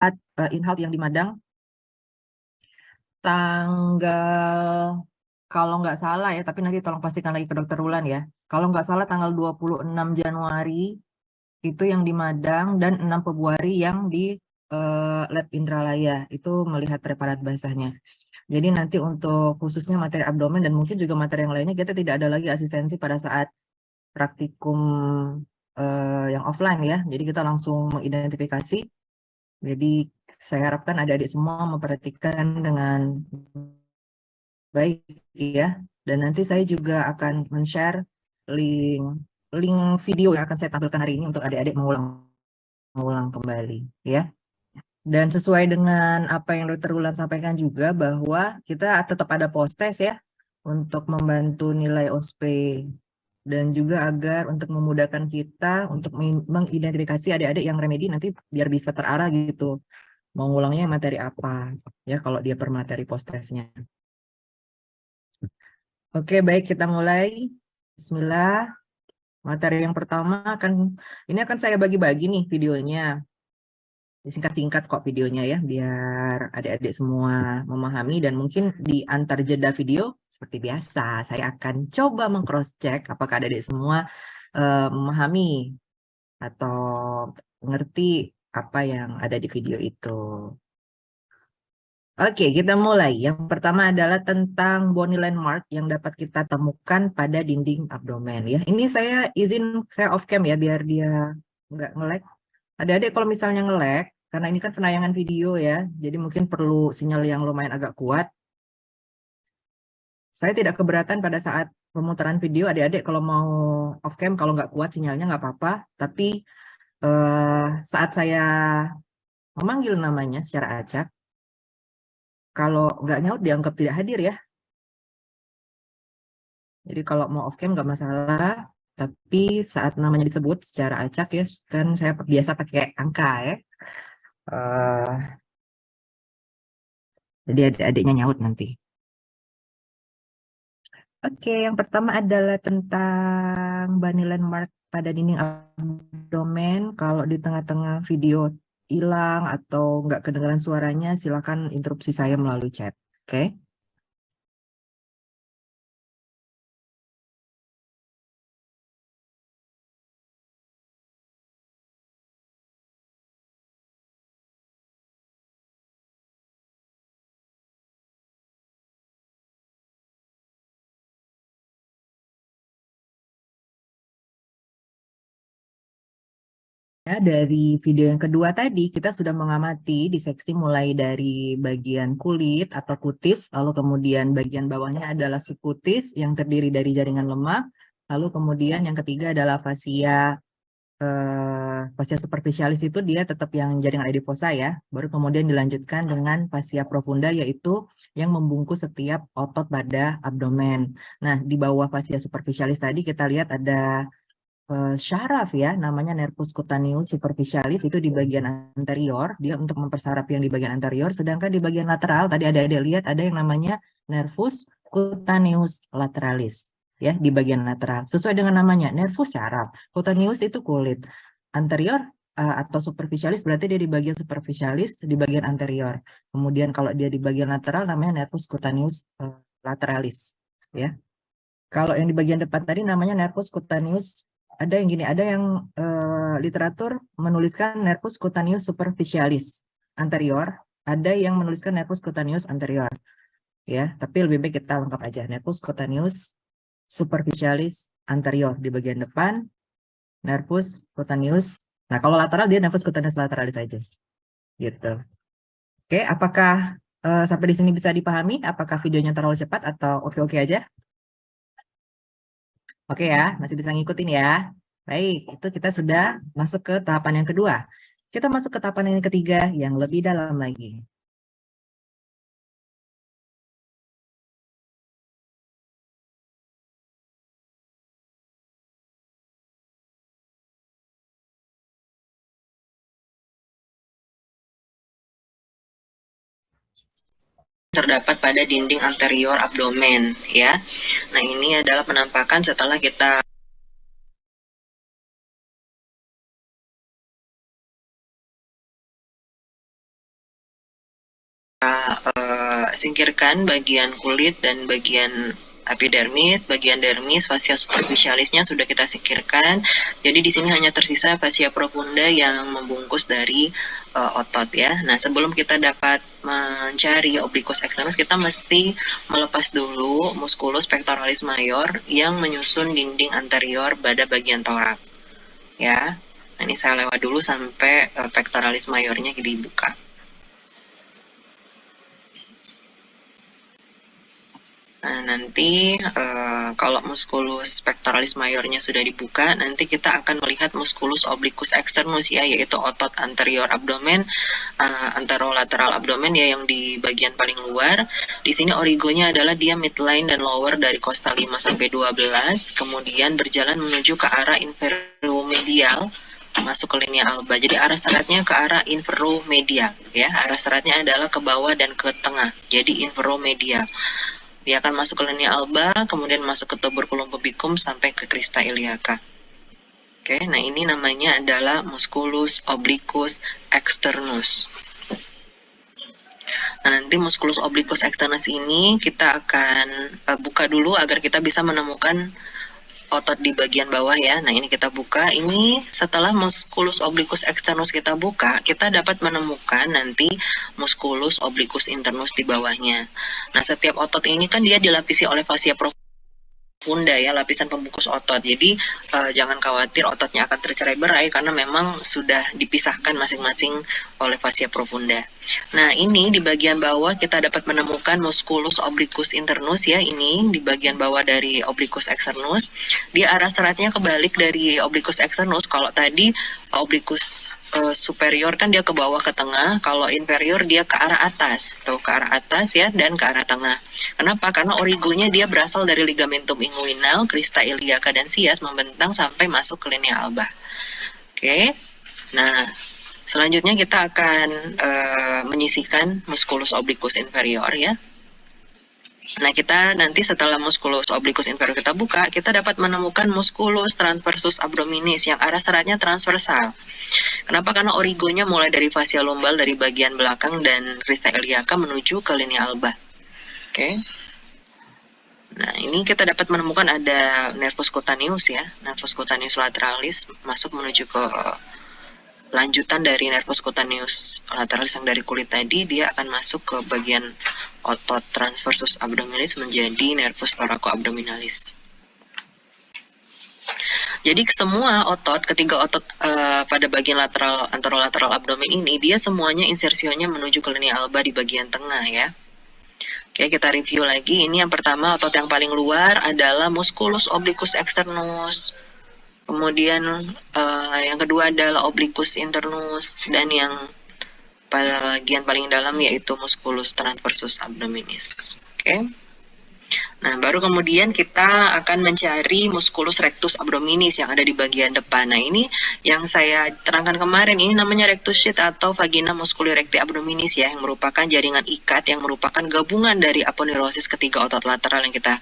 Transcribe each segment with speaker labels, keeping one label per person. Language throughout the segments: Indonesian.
Speaker 1: InHealth yang di Madang tanggal, kalau nggak salah ya, tapi nanti tolong pastikan lagi ke Dokter Wulan ya. Kalau nggak salah tanggal 26 Januari itu yang di Madang dan 6 Februari yang di Lab Indralaya itu melihat preparat basahnya. Jadi nanti untuk khususnya materi abdomen dan mungkin juga materi yang lainnya kita tidak ada lagi asistensi pada saat praktikum yang offline ya. Jadi kita langsung mengidentifikasi. Jadi saya harapkan adik-adik semua memperhatikan dengan baik ya. Dan nanti saya juga akan men-share link link video yang akan saya tampilkan hari ini untuk adik-adik mengulang kembali ya. Dan sesuai dengan apa yang Dokter Wulan sampaikan juga bahwa kita tetap ada post-test ya untuk membantu nilai OSP dan juga agar untuk memudahkan kita untuk mengidentifikasi adik-adik yang remedi nanti biar bisa terarah gitu. Mau ngulangnya materi apa ya kalau dia per materi post-testnya. Oke, baik kita mulai. Bismillah. Materi yang pertama ini akan saya bagi-bagi nih videonya. Singkat-singkat kok videonya ya, biar adik-adik semua memahami dan mungkin di antar jeda video seperti biasa saya akan coba meng-cross check apakah adik-adik semua memahami atau ngerti apa yang ada di video itu. Oke, kita mulai. Yang pertama adalah tentang bony landmark yang dapat kita temukan pada dinding abdomen ya. Ini saya off cam ya biar dia nggak nge-lag. Adik-adik kalau misalnya nge-lag, karena ini kan penayangan video ya, jadi mungkin perlu sinyal yang lumayan agak kuat. Saya tidak keberatan pada saat pemutaran video, adik-adik kalau mau off cam, kalau nggak kuat sinyalnya nggak apa-apa. Tapi saat saya memanggil namanya secara acak, kalau nggak nyaut dianggap tidak hadir ya. Jadi kalau mau off cam nggak masalah, tapi saat namanya disebut secara acak ya, kan saya biasa pakai angka ya. Jadi adik-adiknya nyaut nanti. Oke, yang pertama adalah tentang bony landmark pada dinding abdomen. Kalau di tengah-tengah video hilang atau nggak kedengaran suaranya, silakan interupsi saya melalui chat. Oke. Ya, dari video yang kedua tadi, kita sudah mengamati di seksi mulai dari bagian kulit atau kutis, lalu kemudian bagian bawahnya adalah subkutis yang terdiri dari jaringan lemak, lalu kemudian yang ketiga adalah fascia superficialis itu dia tetap yang jaringan adiposa ya, baru kemudian dilanjutkan dengan fascia profunda yaitu yang membungkus setiap otot pada abdomen. Nah, di bawah fascia superficialis tadi kita lihat ada syaraf ya, namanya nervus cutaneus superficialis itu di bagian anterior, dia untuk mempersaraf yang di bagian anterior, sedangkan di bagian lateral tadi ada lihat ada yang namanya nervus cutaneus lateralis ya di bagian lateral. Sesuai dengan namanya, nervus syaraf, cutaneus itu kulit. Anterior atau superficialis berarti dia di bagian superficialis di bagian anterior. Kemudian kalau dia di bagian lateral namanya nervus cutaneus lateralis ya. Kalau yang di bagian depan tadi namanya nervus cutaneus, ada yang gini, ada yang literatur menuliskan nervus cutaneus superficialis anterior, ada yang menuliskan nervus cutaneus anterior. Ya, tapi lebih baik kita lengkap aja, nervus cutaneus superficialis anterior di bagian depan, nervus cutaneus. Nah, kalau lateral dia nervus cutaneus lateralis aja. Gitu. Oke, apakah sampai di sini bisa dipahami? Apakah videonya terlalu cepat atau oke-oke aja? Oke ya, masih bisa ngikutin ya. Baik, itu kita sudah masuk ke tahapan yang kedua. Kita masuk ke tahapan yang ketiga yang lebih dalam lagi. Terdapat pada dinding anterior abdomen ya. Nah, ini adalah penampakan setelah kita singkirkan bagian kulit dan bagian epidermis, bagian dermis, fascia superficialisnya sudah kita singkirkan. Jadi di sini hanya tersisa fascia profunda yang membungkus dari otot ya. Nah, sebelum kita dapat mencari obliquus externus, kita mesti melepas dulu musculus pectoralis major yang menyusun dinding anterior pada bagian torak. Ya. Nah, ini saya lewat dulu sampai pectoralis majornya dibuka. Nah, nanti kalau musculus pectoralis majornya sudah dibuka, nanti kita akan melihat musculus obliquus externus ya, yaitu otot anterior abdomen, anterolateral abdomen ya, yang di bagian paling luar. Di sini origonya adalah dia midline dan lower dari costa 5 sampai 12, kemudian berjalan menuju ke arah inferomedial, masuk ke linea alba. Jadi arah seratnya ke arah inferomedial ya. Arah seratnya adalah ke bawah dan ke tengah. Jadi inferomedial. Dia akan masuk ke linea alba, kemudian masuk ke tuberculum pubicum sampai ke crista iliaca. Oke, nah ini namanya adalah musculus obliquus externus. Nah, nanti musculus obliquus externus ini kita akan buka dulu agar kita bisa menemukan otot di bagian bawah ya. Nah, ini kita buka. Ini setelah musculus obliquus externus kita buka, kita dapat menemukan nanti musculus obliquus internus di bawahnya. Nah, setiap otot ini kan dia dilapisi oleh fascia profunda ya, lapisan pembungkus otot. Jadi jangan khawatir ototnya akan tercerai-berai karena memang sudah dipisahkan masing-masing oleh fascia profunda. Nah, ini di bagian bawah kita dapat menemukan musculus obliquus internus ya, ini di bagian bawah dari obliquus externus. Dia arah seratnya kebalik dari obliquus externus. Kalau tadi obliquus superior kan dia ke bawah ke tengah, kalau inferior dia ke arah atas, tuh ke arah atas ya, dan ke arah tengah. Kenapa? Karena origonya dia berasal dari ligamentum inguinal, crista iliaca dan sias membentang sampai masuk ke linea alba. Oke. Nah, selanjutnya kita akan menyisihkan musculus obliquus inferior ya. Nah, kita nanti setelah musculus obliquus inferior kita buka, kita dapat menemukan musculus transversus abdominis yang arah seratnya transversal. Kenapa? Karena origonya mulai dari fascia lumbal dari bagian belakang dan crista iliaca menuju ke linea alba. Oke. Nah, ini kita dapat menemukan ada nervus cutaneus ya, nervus cutaneus lateralis masuk menuju ke lanjutan dari nervus cutaneus lateralis yang dari kulit tadi, dia akan masuk ke bagian otot transversus abdominis menjadi nervus thoracoabdominalis. Jadi semua otot, ketiga otot pada bagian lateral anterolateral abdomen ini, dia semuanya insersionya menuju ke linea alba di bagian tengah ya. Oke, kita review lagi. Ini yang pertama, otot yang paling luar adalah musculus obliquus externus. Kemudian yang kedua adalah obliquus internus, dan yang bagian paling dalam yaitu musculus transversus abdominis. Oke. Nah, baru kemudian kita akan mencari musculus rectus abdominis yang ada di bagian depan. Nah, ini yang saya terangkan kemarin, ini namanya rectus sheath atau vagina musculi recti abdominis ya, yang merupakan jaringan ikat yang merupakan gabungan dari aponeurosis ketiga otot lateral yang kita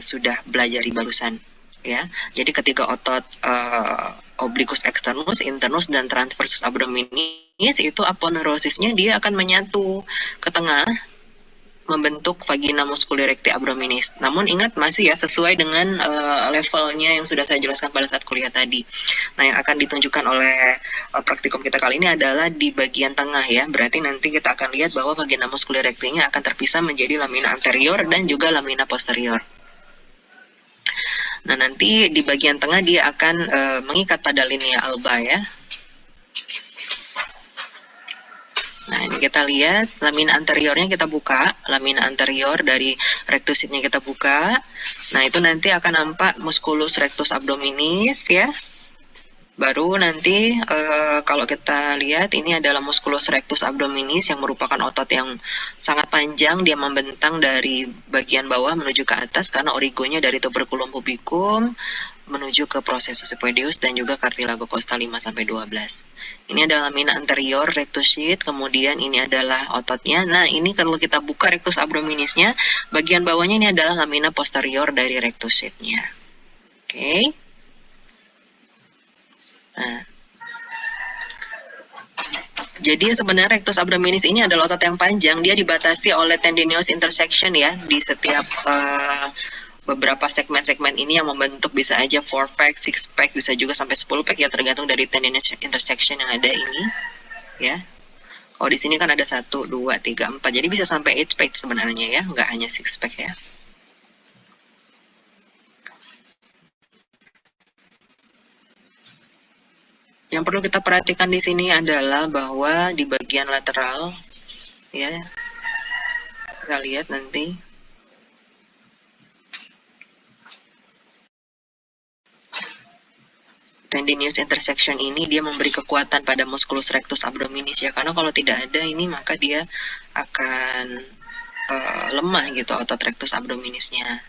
Speaker 1: sudah belajari barusan. Ya, jadi ketiga otot obliquus externus, internus, dan transversus abdominis itu aponeurosisnya dia akan menyatu ke tengah membentuk vagina musculi recti abdominis. Namun ingat masih ya sesuai dengan levelnya yang sudah saya jelaskan pada saat kuliah tadi. Nah, yang akan ditunjukkan oleh praktikum kita kali ini adalah di bagian tengah ya. Berarti nanti kita akan lihat bahwa vagina musculi rectinya akan terpisah menjadi lamina anterior dan juga lamina posterior. Nah, nanti di bagian tengah dia akan mengikat pada linea alba ya. Nah, ini kita lihat lamina anteriornya kita buka, lamina anterior dari rectus sheath-nya kita buka. Nah, itu nanti akan nampak musculus rectus abdominis ya. Baru nanti kalau kita lihat ini adalah musculus rectus abdominis yang merupakan otot yang sangat panjang, dia membentang dari bagian bawah menuju ke atas karena origonya dari tuberculum pubicum menuju ke processus equedeus dan juga cartilago costa 5 sampai 12. Ini adalah lamina anterior rectus sheath, kemudian ini adalah ototnya. Nah, ini kalau kita buka rectus abdominisnya, bagian bawahnya ini adalah lamina posterior dari rectus sheath-nya. Oke. Nah,
Speaker 2: Jadi sebenarnya rectus abdominis ini adalah otot yang panjang. Dia dibatasi oleh tendinous intersection ya di setiap beberapa segmen-segmen ini yang membentuk bisa aja 4 pack, 6 pack, bisa juga sampai 10 pack ya, tergantung dari tendinous intersection yang ada ini ya. Kalau di sini kan ada 1, 2, 3, 4. Jadi bisa sampai 8 pack sebenarnya ya, nggak hanya 6 pack ya. Yang perlu kita perhatikan di sini adalah bahwa di bagian lateral ya, kita lihat nanti tendinous intersection ini dia memberi kekuatan pada musculus rectus abdominis ya, karena kalau tidak ada ini maka dia akan lemah gitu otot rectus abdominisnya.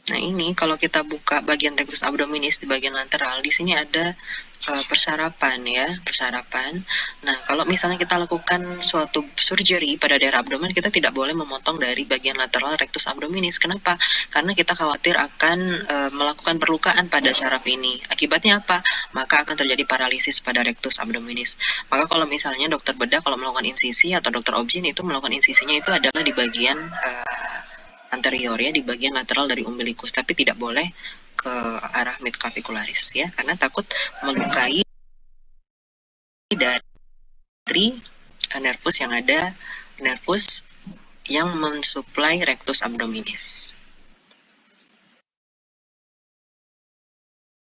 Speaker 2: Nah ini kalau kita buka bagian rectus abdominis di bagian lateral, di sini ada persarapan ya, persarapan. Nah kalau misalnya kita lakukan suatu surgery pada daerah abdomen, kita tidak boleh memotong dari bagian lateral rectus abdominis. Kenapa? Karena kita khawatir akan melakukan perlukaan pada saraf ini. Akibatnya apa? Maka akan terjadi paralisis pada rectus abdominis. Maka kalau misalnya dokter bedah kalau melakukan insisi atau dokter obgyn itu melakukan insisinya itu adalah di bagian anterior ya, di bagian lateral dari umbilikus, tapi tidak boleh ke arah midclavicularis ya, karena takut melukai dari nervus yang ada, nervus yang mensuplai rectus abdominis.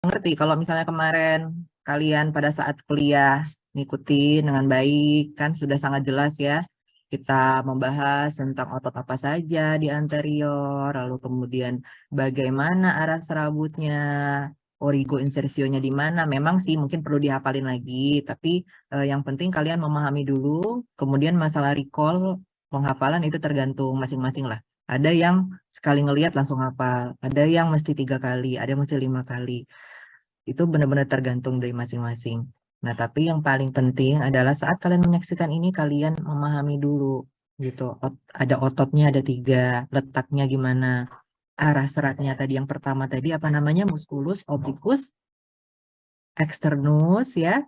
Speaker 1: Ngerti kalau misalnya kemarin kalian pada saat kuliah ngikutin dengan baik, kan sudah sangat jelas ya. Kita membahas tentang otot apa saja di anterior, lalu kemudian bagaimana arah serabutnya, origo insersionya di mana. Memang sih mungkin perlu dihafalin lagi, tapi yang penting kalian memahami dulu, kemudian masalah recall, penghafalan itu tergantung masing-masing lah. Ada yang sekali ngelihat langsung hafal, ada yang mesti 3 kali, ada yang mesti 5 kali. Itu benar-benar tergantung dari masing-masing. Nah, tapi yang paling penting adalah saat kalian menyaksikan ini, kalian memahami dulu gitu. Ada ototnya, ada 3, letaknya gimana. Arah seratnya tadi yang pertama tadi apa namanya? Musculus obliquus externus ya.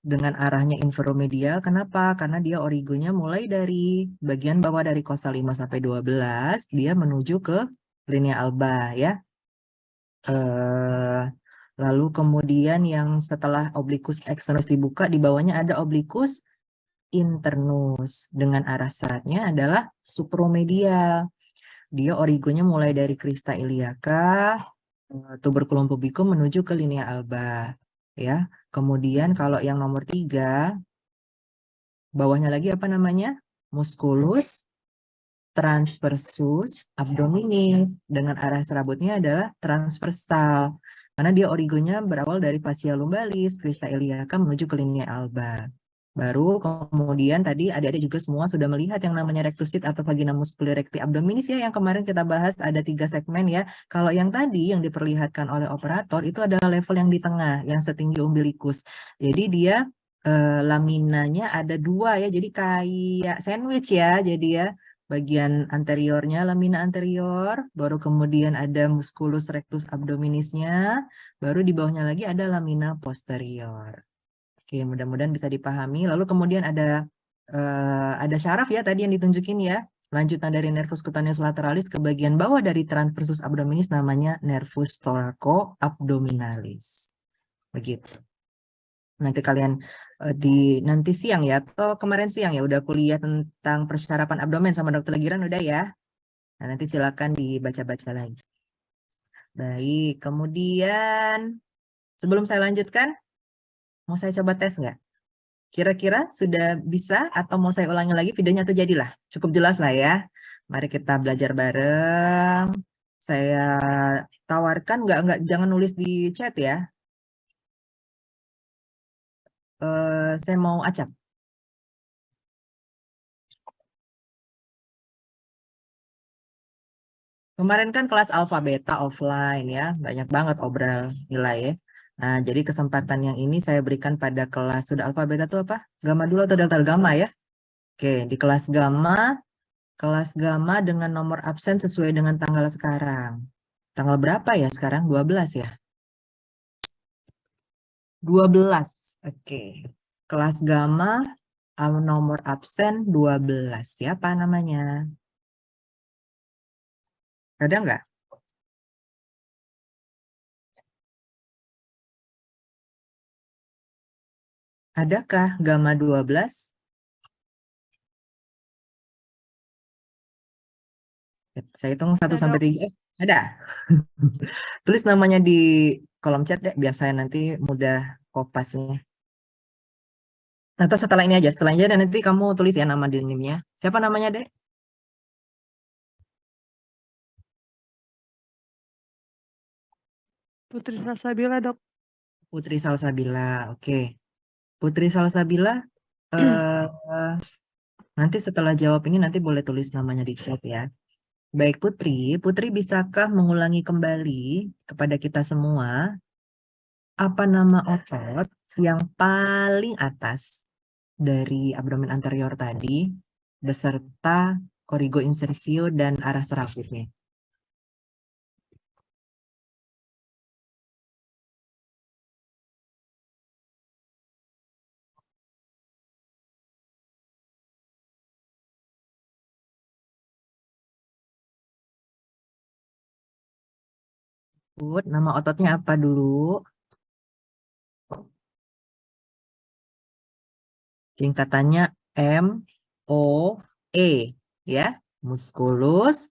Speaker 1: Dengan arahnya inferomedial. Kenapa? Karena dia origonya mulai dari bagian bawah dari costal 5 sampai 12, dia menuju ke linea alba ya. Lalu kemudian yang setelah obliquus externus dibuka, di bawahnya ada obliquus internus. Dengan arah seratnya adalah supromedial. Dia origonya mulai dari crista iliaca, tuberculum pubicum menuju ke linea alba. Ya. Kemudian kalau yang nomor 3, bawahnya lagi apa namanya? Musculus transversus abdominis. Dengan arah serabutnya adalah transversal. Karena dia origonya berawal dari fascia lumbalis, crista iliaca menuju ke linea alba. Baru kemudian tadi adik-adik juga semua sudah melihat yang namanya rectus atau vagina musculi recti abdominis ya, yang kemarin kita bahas ada 3 segmen ya. Kalau yang tadi yang diperlihatkan oleh operator itu adalah level yang di tengah, yang setinggi umbilikus. Jadi dia laminanya ada 2 ya, jadi kayak sandwich ya, jadi ya. Bagian anteriornya lamina anterior, baru kemudian ada musculus rectus abdominisnya, baru di bawahnya lagi ada lamina posterior. Oke, mudah-mudahan bisa dipahami. Lalu kemudian ada syaraf ya tadi yang ditunjukin ya. Lanjutan dari nervus cutaneus lateralis ke bagian bawah dari transversus abdominis namanya nervus thoracoabdominalis. Begitu. Nanti kalian nanti siang ya, atau kemarin siang ya udah kuliah tentang persyarafan abdomen sama dokter Legiran udah ya. Nah, nanti silakan dibaca-baca lagi. Baik, kemudian sebelum saya lanjutkan, mau saya coba tes nggak? Kira-kira sudah bisa atau mau saya ulangi lagi videonya atau jadilah? Cukup jelas lah ya. Mari kita belajar bareng. Saya tawarkan nggak jangan nulis di chat ya. Saya mau acak. Kemarin kan kelas alfa beta offline ya, banyak banget obral nilai ya. Nah, jadi kesempatan yang ini saya berikan pada kelas, sudah alfa beta itu apa? Gamma dulu atau delta gamma ya? Oke, di kelas gamma dengan nomor absen sesuai dengan tanggal sekarang. Tanggal berapa ya sekarang? 12 ya? 12. Oke. Kelas gamma, nomor absen 12. Siapa namanya? Ada nggak? Adakah gamma 12? Saya hitung 1
Speaker 3: Ada,
Speaker 1: sampai
Speaker 3: Dok.
Speaker 1: 3. Ada. Tulis namanya di kolom chat deh, biar saya nanti mudah kopasnya. Atau setelah ini aja, dan nanti kamu tulis ya nama denimnya. Siapa namanya, Dek?
Speaker 3: Putri Salsabila, Dok.
Speaker 1: Putri Salsabila. Oke. Putri Salsabila, eh, nanti setelah jawab ini nanti boleh tulis namanya di chat ya. Baik Putri, Putri bisakah mengulangi kembali kepada kita semua apa nama otot yang paling atas dari abdomen anterior tadi beserta origo insersio dan arah serabutnya? Nama ototnya apa dulu? Singkatannya MOE ya, musculus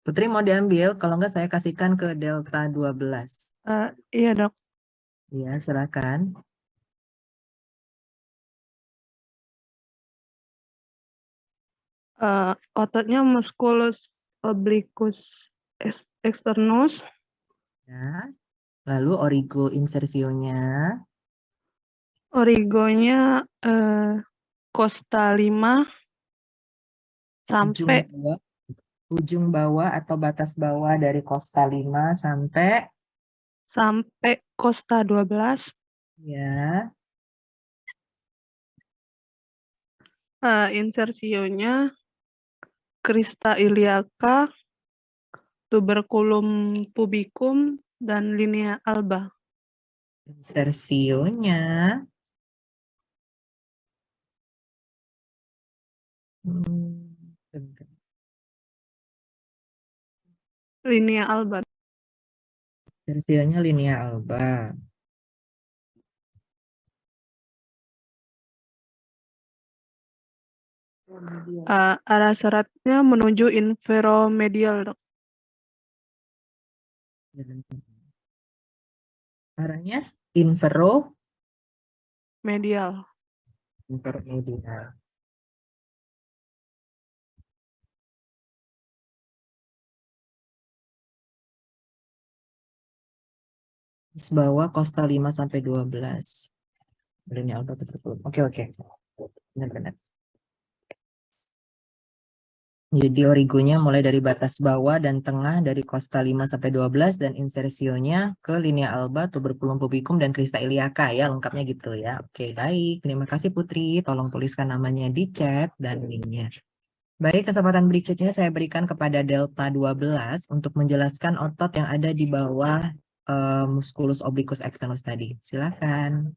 Speaker 1: Putri mau diambil, kalau enggak saya kasihkan ke delta 12.
Speaker 3: Iya, Dok.
Speaker 1: Ya, silakan.
Speaker 3: Ototnya musculus obliquus externus.
Speaker 1: Ya. Lalu origo insersionya.
Speaker 3: Origonya costa 5 sampai
Speaker 1: ujung bawah atau batas bawah dari costa 5 sampai
Speaker 3: costa 12.
Speaker 1: Ya.
Speaker 3: Insersionya crista iliaca, tuberculum pubicum, dan linea alba.
Speaker 1: Insersionya
Speaker 3: Linea alba.
Speaker 1: insersionya linea alba.
Speaker 3: Arah seratnya menuju inferomedial, Dok.
Speaker 1: Arahnya inferomedial. Bawah costa 5 sampai 12. Linea alba betul. Oke. Benar-benar. Jadi origonya mulai dari batas bawah dan tengah dari costa 5 sampai 12 dan insersionya ke linea alba, tuberculum pubicum dan crista iliaca ya, lengkapnya gitu ya. Oke, baik. Terima kasih Putri. Tolong tuliskan namanya di chat dan linknya. Baik, kesempatan berikutnya saya berikan kepada delta 12 untuk menjelaskan otot yang ada di bawah musculus obliquus externus tadi. Silakan.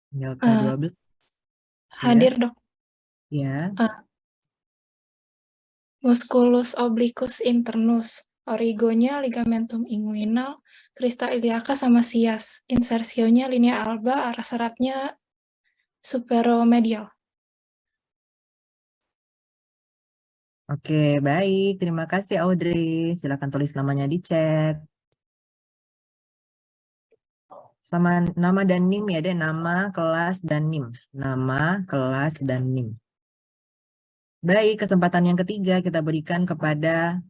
Speaker 1: Delta 12.
Speaker 4: Hadir, Dok.
Speaker 1: Ya.
Speaker 4: Musculus obliquus internus, origonya ligamentum inguinal, crista iliaca sama sias, insersionya linea alba, arah seratnya superomedial.
Speaker 1: Oke, baik. Terima kasih Audrey. Silakan tulis namanya di chat. Sama nama dan NIM ya deh, nama, kelas, dan NIM. Nama, kelas, dan NIM. Baik, kesempatan yang ketiga kita berikan kepada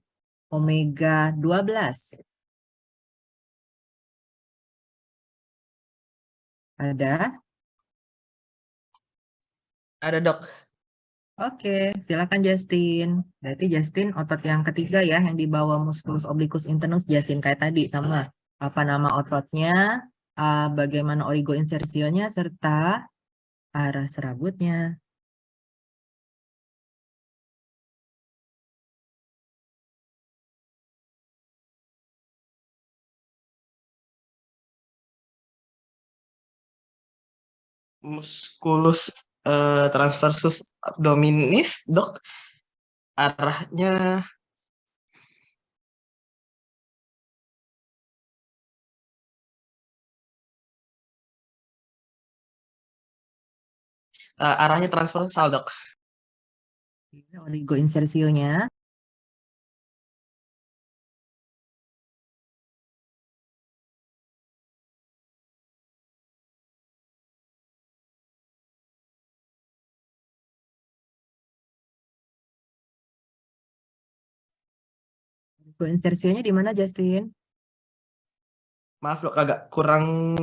Speaker 1: omega 12. Ada?
Speaker 5: Ada, Dok.
Speaker 1: Oke, silakan Justin. Berarti Justin otot yang ketiga ya, yang di bawah musculus obliquus internus, Justin kayak tadi sama apa nama ototnya, bagaimana origo insersionya, serta arah serabutnya.
Speaker 5: musculus transversus abdominis, Dok. Arahnya transversal, Dok.
Speaker 1: Oligoinsersionya di mana, Justin?
Speaker 5: Maaf, Dok, agak kurang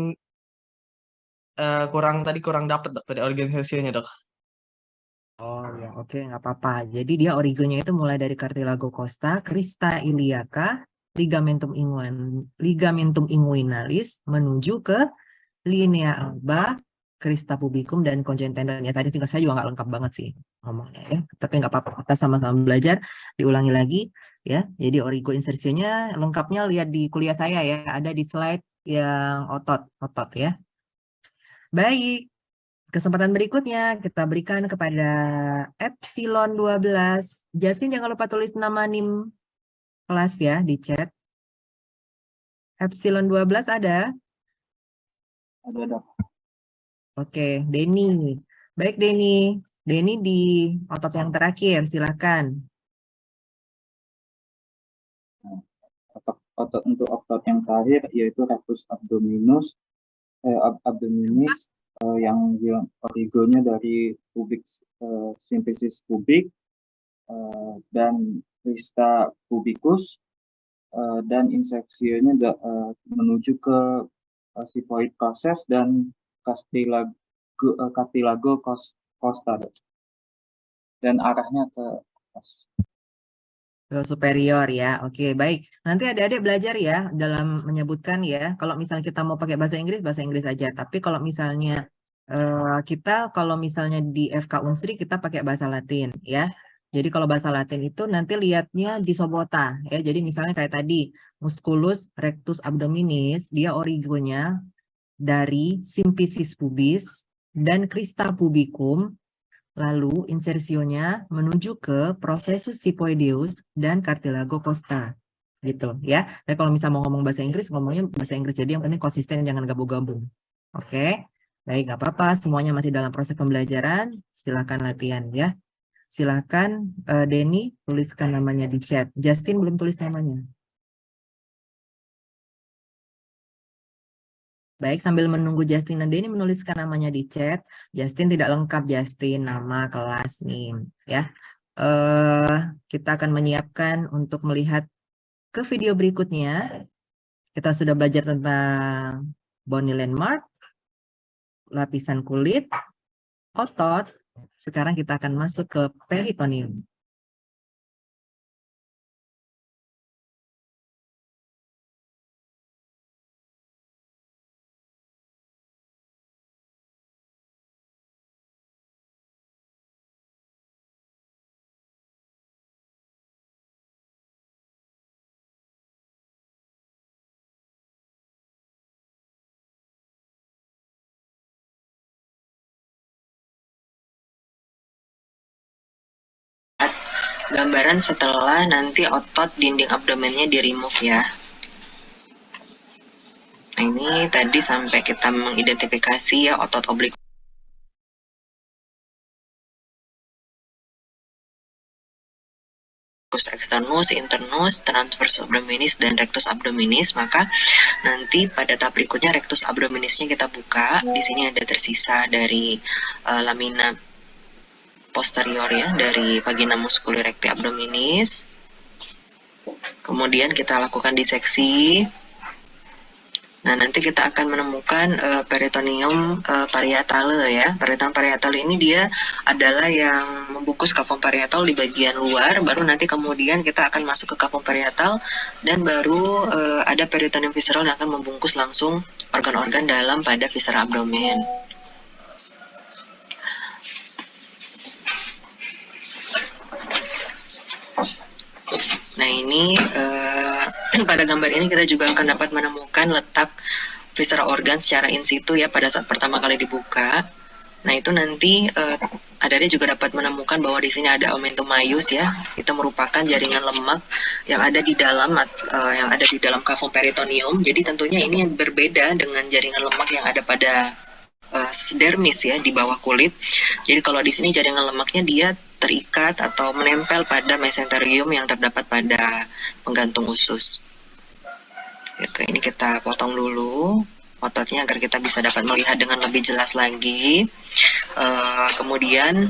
Speaker 5: dapat, Dok, tadi organisasinya, Dok.
Speaker 1: Oh ya, oke, nggak apa-apa. Jadi dia origonya itu mulai dari cartilago costa, crista iliaca, ligamentum inguinalis menuju ke linea alba, crista pubicum dan conjoint tendon. Ya tadi saya juga nggak lengkap banget sih ngomongnya ya, tapi nggak apa-apa, kita sama-sama belajar. Diulangi lagi ya. Jadi origo insersinya lengkapnya lihat di kuliah saya ya, ada di slide yang otot ya. Baik. Kesempatan berikutnya kita berikan kepada Epsilon 12. Justin jangan lupa tulis nama NIM kelas ya di chat. Epsilon 12 ada?
Speaker 6: Ada, Dok.
Speaker 1: Oke, Denny. Baik, Denny. Denny di otot yang terakhir, silakan.
Speaker 6: Untuk otot yang terakhir yaitu rectus abdominis yang origonya dari pubis simfisis pubik dan crista pubicus dan insersinya menuju ke xiphoid process dan cartilago costa dan arahnya ke atas.
Speaker 1: Superior ya. Oke, baik. Nanti adik-adik belajar ya dalam menyebutkan ya. Kalau misalnya kita mau pakai bahasa Inggris aja. Tapi kalau misalnya kalau misalnya di FK Unsri kita pakai bahasa Latin ya. Jadi kalau bahasa Latin itu nanti lihatnya di Sobota ya. Jadi misalnya kayak tadi musculus rectus abdominis, dia origonya dari simfisis pubis dan crista pubicum. Lalu insersionya menuju ke processus xiphoideus dan cartilago costa gitu ya. Tapi kalau misalnya mau ngomong bahasa Inggris, ngomongnya bahasa Inggris, jadi yang penting konsisten, jangan gabung-gabung. Oke, baik, nggak apa-apa, semuanya masih dalam proses pembelajaran. Silakan latihan ya. Silakan Denny tuliskan namanya di chat. Justin belum tulis namanya. Baik, sambil menunggu Justin dan Denny menuliskan namanya di chat. Justin tidak lengkap, Justin, nama, kelas, NIM. Ya. Kita akan menyiapkan untuk melihat ke video berikutnya. Kita sudah belajar tentang bony landmark, lapisan kulit, otot. Sekarang kita akan masuk ke peritoneum.
Speaker 2: Gambaran setelah nanti otot dinding abdomennya di remove ya. Nah, ini tadi sampai kita mengidentifikasi ya otot oblikus externus, internus, transversus abdominis, dan rectus abdominis. Maka nanti pada tahap berikutnya rectus abdominisnya kita buka. Di sini ada tersisa dari lamina posterior ya, dari vagina musculi recti abdominis. Kemudian kita lakukan diseksi. Nah, nanti kita akan menemukan peritoneum parietale ya. Peritoneum parietale ini dia adalah yang membungkus cavum parietal di bagian luar, baru nanti kemudian kita akan masuk ke cavum parietal, dan baru ada peritoneum visceral yang akan membungkus langsung organ-organ dalam pada viscera abdomen. Nah, ini pada gambar ini kita juga akan dapat menemukan letak viscera organ secara in situ ya pada saat pertama kali dibuka. Nah, itu nanti adik-adik juga dapat menemukan bahwa di sini ada omentum maius ya. Itu merupakan jaringan lemak yang ada di dalam kavum peritoneum. Jadi tentunya ini yang berbeda dengan jaringan lemak yang ada pada dermis ya, di bawah kulit. Jadi kalau di sini jaringan lemaknya dia terikat atau menempel pada mesenterium yang terdapat pada penggantung usus. Gitu, ini kita potong dulu ototnya agar kita bisa dapat melihat dengan lebih jelas lagi. Kemudian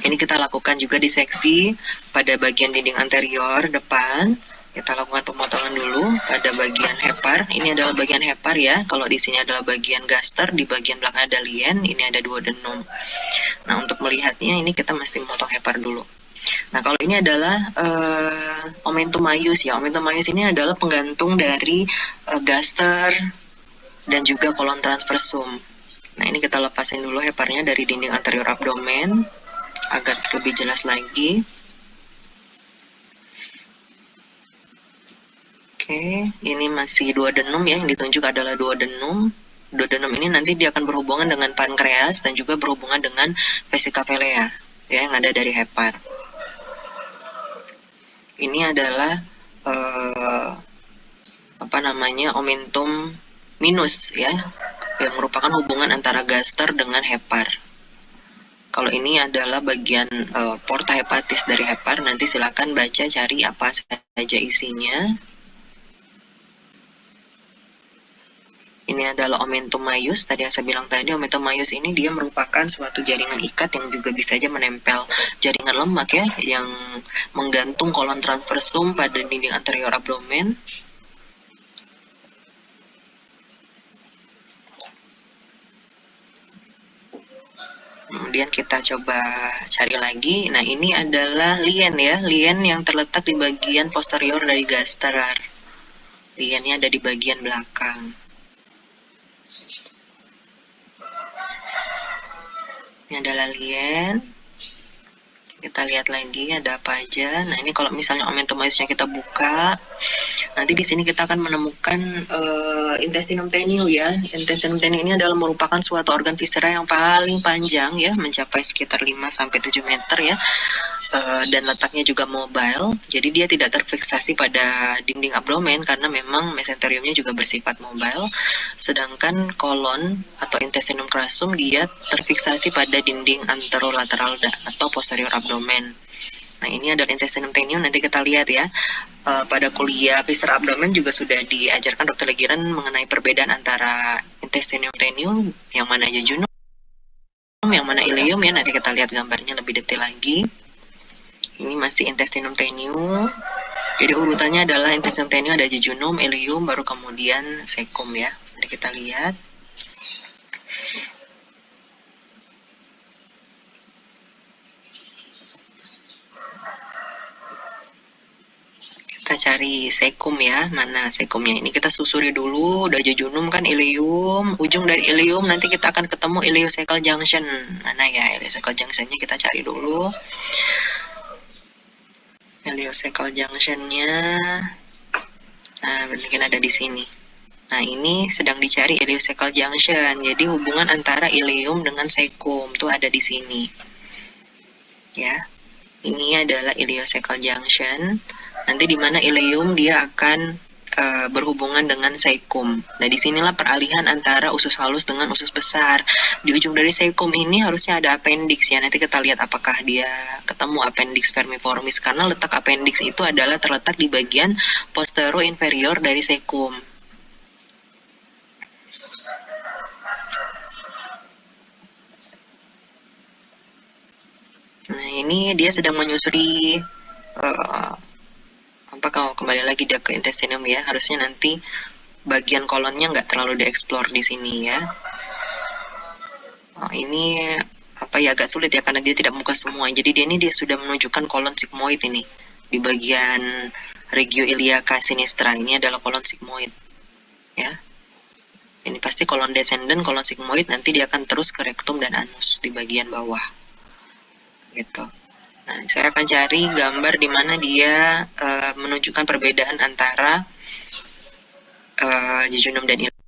Speaker 2: ini kita lakukan juga diseksi pada bagian dinding anterior depan. Kita lakukan pemotongan dulu pada bagian hepar. Ini adalah bagian hepar ya. Kalau di sini adalah bagian gaster, di bagian belakang ada lien, ini ada duodenum. Nah, untuk melihatnya ini kita mesti memotong hepar dulu. Nah, kalau ini adalah omentum maius ya. Omentum maius ini adalah penggantung dari gaster dan juga kolon transversum. Nah, ini kita lepasin dulu heparnya dari dinding anterior abdomen agar lebih jelas lagi. Oke, ini masih duodenum ya, yang ditunjuk adalah duodenum. Duodenum ini nanti dia akan berhubungan dengan pankreas dan juga berhubungan dengan vesica velea ya, yang ada dari hepar. Ini adalah omentum minus ya, yang merupakan hubungan antara gaster dengan hepar. Kalau ini adalah bagian porta hepatis dari hepar, nanti silakan baca cari apa saja isinya. Ini adalah omentum maius, tadi yang saya bilang tadi, omentum maius ini dia merupakan suatu jaringan ikat yang juga bisa saja menempel jaringan lemak ya, yang menggantung kolon transversum pada dinding anterior abdomen. Kemudian kita coba cari lagi. Nah, ini adalah lien ya, lien yang terletak di bagian posterior dari gaster. Liennya ada di bagian belakang. Ini adalah lien. Kita lihat lagi ada apa aja. Nah, ini kalau misalnya omentum maiusnya kita buka, nanti di sini kita akan menemukan intestinum tenue ya. Intestinum tenue ini adalah merupakan suatu organ viscera yang paling panjang ya, mencapai sekitar 5-7 meter ya. Dan letaknya juga mobile. Jadi dia tidak terfiksasi pada dinding abdomen karena memang mesenteriumnya juga bersifat mobile. Sedangkan kolon atau intestinum crassum dia terfiksasi pada dinding anterolateral atau posterior abdomen. Nah, ini adalah intestinum tenue. Nanti kita lihat ya. Pada kuliah viscera abdomen juga sudah diajarkan Dr. Legiran mengenai perbedaan antara intestinum tenue, yang mana jejunum, yang mana ileum ya. Nanti kita lihat gambarnya lebih detail lagi. Ini masih intestinum tenue. Jadi urutannya adalah intestinum tenue, ada jejunum, ileum, baru kemudian cecum ya. Mari kita lihat. Kita cari cecum ya, mana cecumnya. Ini kita susuri dulu, udah jejunum kan, ileum, ujung dari ileum nanti kita akan ketemu ileocecal junction. Mana ya ileocecal junctionnya, kita cari dulu. Ileocecal junctionnya, nah mungkin ada di sini. Nah, ini sedang dicari ileocecal junction. Jadi hubungan antara ileum dengan cecum tuh ada di sini. Ya, ini adalah ileocecal junction. Nanti di mana ileum dia akan berhubungan dengan cecum. Nah, disinilah peralihan antara usus halus dengan usus besar. Di ujung dari cecum ini harusnya ada appendix ya. Nanti kita lihat apakah dia ketemu appendix vermiformis, karena letak appendix itu adalah terletak di bagian postero inferior dari cecum. Nah, ini dia sedang menyusuri kalau kembali lagi dia ke intestinum ya, harusnya nanti bagian kolonnya nggak terlalu dieksplor di sini ya. Ini agak sulit ya karena dia tidak membuka semua. Jadi dia sudah menunjukkan kolon sigmoid ini di bagian regio iliaca sinistra. Ini adalah kolon sigmoid ya. Ini pasti kolon descendant, kolon sigmoid, nanti dia akan terus ke rektum dan anus di bagian bawah gitu. Nah, saya akan cari gambar di mana dia menunjukkan perbedaan antara jejunum dan ileum.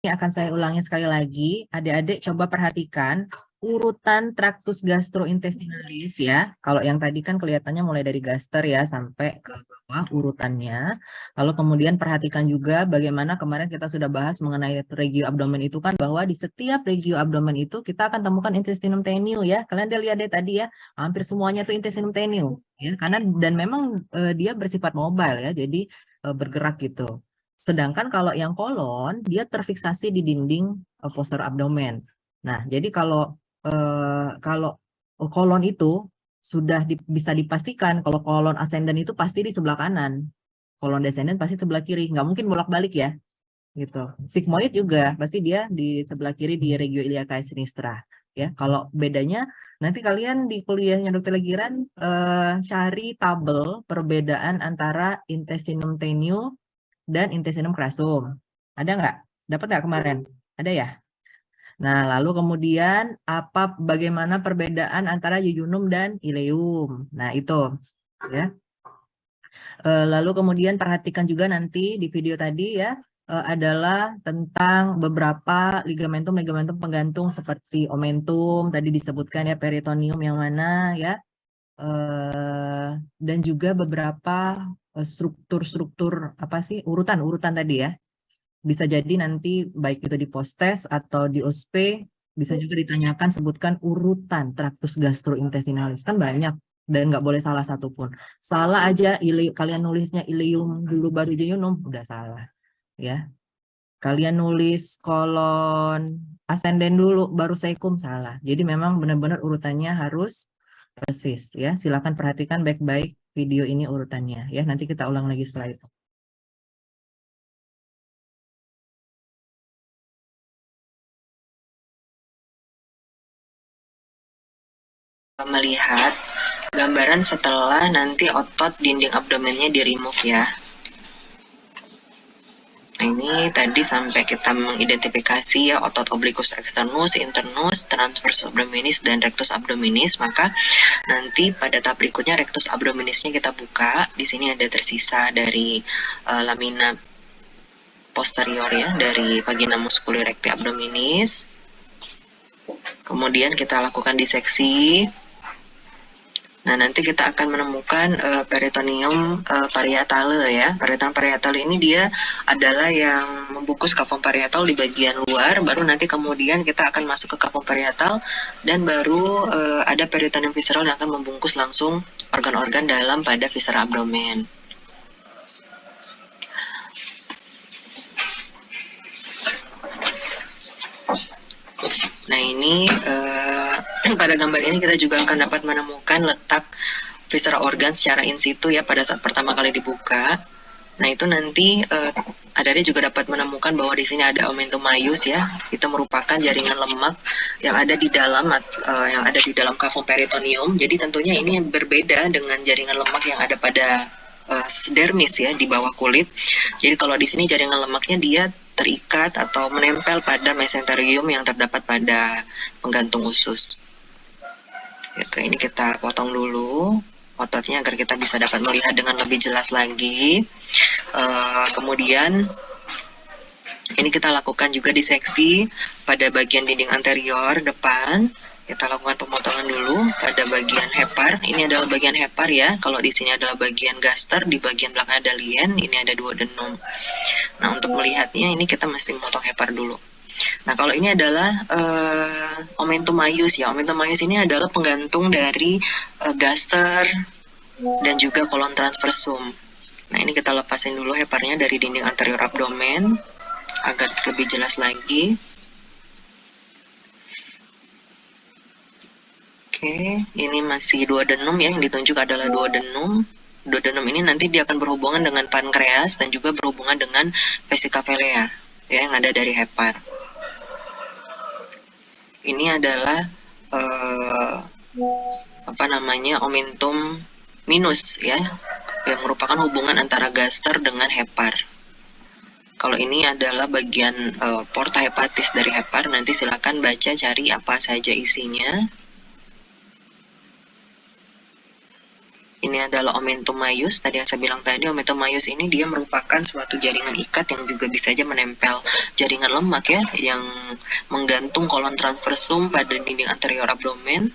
Speaker 1: Ini akan saya ulangi sekali lagi. Adik-adik coba perhatikan urutan traktus gastrointestinalis ya. Kalau yang tadi kan kelihatannya mulai dari gaster ya sampai ke bawah urutannya. Lalu kemudian perhatikan juga bagaimana kemarin kita sudah bahas mengenai regio abdomen itu kan, bahwa di setiap regio abdomen itu kita akan temukan intestinum tenue ya. Kalian udah lihat deh tadi ya, hampir semuanya itu intestinum tenue ya, karena dan memang dia bersifat mobile ya, jadi bergerak gitu. Sedangkan kalau yang kolon, dia terfiksasi di dinding posterior abdomen. Nah, jadi kalau kolon itu sudah bisa dipastikan kalau kolon ascendant itu pasti di sebelah kanan, kolon descendant pasti sebelah kiri, nggak mungkin bolak-balik ya, gitu. Sigmoid juga pasti dia di sebelah kiri di regio iliacae sinistra. Ya, kalau bedanya nanti kalian di kuliahnya Dr. Legiran cari tabel perbedaan antara intestinum tenue dan intestinum crassum. Ada nggak? Dapat nggak kemarin? Ada ya? Nah, lalu kemudian bagaimana perbedaan antara yuyunum dan ileum? Nah, itu ya. Lalu kemudian perhatikan juga nanti di video tadi ya, adalah tentang beberapa ligamentum penggantung seperti omentum, tadi disebutkan ya, peritoneum yang mana ya, dan juga beberapa struktur-struktur urutan tadi ya. Bisa jadi nanti baik itu di post-test atau di OSP bisa juga ditanyakan, sebutkan urutan traktus gastrointestinalis, kan banyak dan nggak boleh salah satupun. Salah aja kalian nulisnya ileum dulu baru yuyunum udah salah ya. Kalian nulis kolon ascendent dulu baru cecum salah. Jadi memang benar-benar urutannya harus persis ya. Silakan perhatikan baik-baik video ini urutannya ya. Nanti kita ulang lagi setelah itu.
Speaker 2: Melihat gambaran setelah nanti otot dinding abdomennya di remove ya. Nah, ini tadi sampai kita mengidentifikasi ya otot obliquus externus, internus, transversus abdominis, dan rectus abdominis. Maka nanti pada tahap berikutnya rectus abdominisnya kita buka. Di sini ada tersisa dari lamina posterior ya, dari vagina musculi recti abdominis. Kemudian kita lakukan diseksi. Nah, nanti kita akan menemukan peritoneum parietale ya. Peritoneum parietale ini dia adalah yang membungkus cavum parietal di bagian luar, baru nanti kemudian kita akan masuk ke cavum parietal, dan baru ada peritoneum visceral yang akan membungkus langsung organ-organ dalam pada viscera abdomen. Nah, ini pada gambar ini kita juga akan dapat menemukan letak viscera organ secara in situ ya pada saat pertama kali dibuka. Nah, itu nanti adik-adik juga dapat menemukan bahwa di sini ada omentum maius ya. Itu merupakan jaringan lemak yang ada di dalam cavum peritoneum. Jadi tentunya ini berbeda dengan jaringan lemak yang ada pada dermis ya, di bawah kulit. Jadi kalau di sini jaringan lemaknya dia terikat atau menempel pada mesenterium yang terdapat pada penggantung usus. Gitu, ini kita potong dulu ototnya agar kita bisa dapat melihat dengan lebih jelas lagi. Kemudian ini kita lakukan juga diseksi pada bagian dinding anterior depan. Kita lakukan pemotongan dulu pada bagian hepar. Ini adalah bagian hepar ya. Kalau di sini adalah bagian gaster, di bagian belakang ada lien, ini ada duodenum. Nah, untuk melihatnya ini kita mesti memotong hepar dulu. Nah, kalau ini adalah omentum maius ya. Omentum maius ini adalah penggantung dari gaster dan juga kolon transversum. Nah, ini kita lepasin dulu heparnya dari dinding anterior abdomen agar lebih jelas lagi. Oke, ini masih duodenum ya, yang ditunjuk adalah duodenum. Duodenum ini nanti dia akan berhubungan dengan pankreas dan juga berhubungan dengan vesica velea ya, yang ada dari hepar. Ini adalah omentum minus ya, yang merupakan hubungan antara gaster dengan hepar. Kalau ini adalah bagian porta hepatis dari hepar, nanti silakan baca cari apa saja isinya. Ini adalah omentum maius. Tadi yang saya bilang tadi, omentum maius ini dia merupakan suatu jaringan ikat yang juga bisa aja menempel jaringan lemak ya, yang menggantung kolon transversum pada dinding anterior abdomen.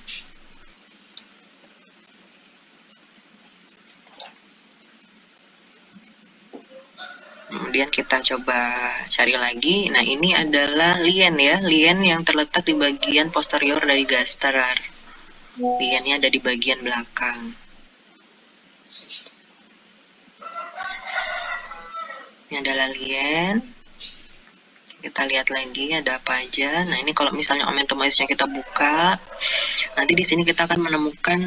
Speaker 2: Kemudian kita coba cari lagi. Nah, ini adalah lien ya, lien yang terletak di bagian posterior dari gaster. Liennya ada di bagian belakang. Ini adalah lien. Kita lihat lagi ada apa aja. Nah, ini kalau misalnya omentum maiusnya kita buka, nanti di sini kita akan menemukan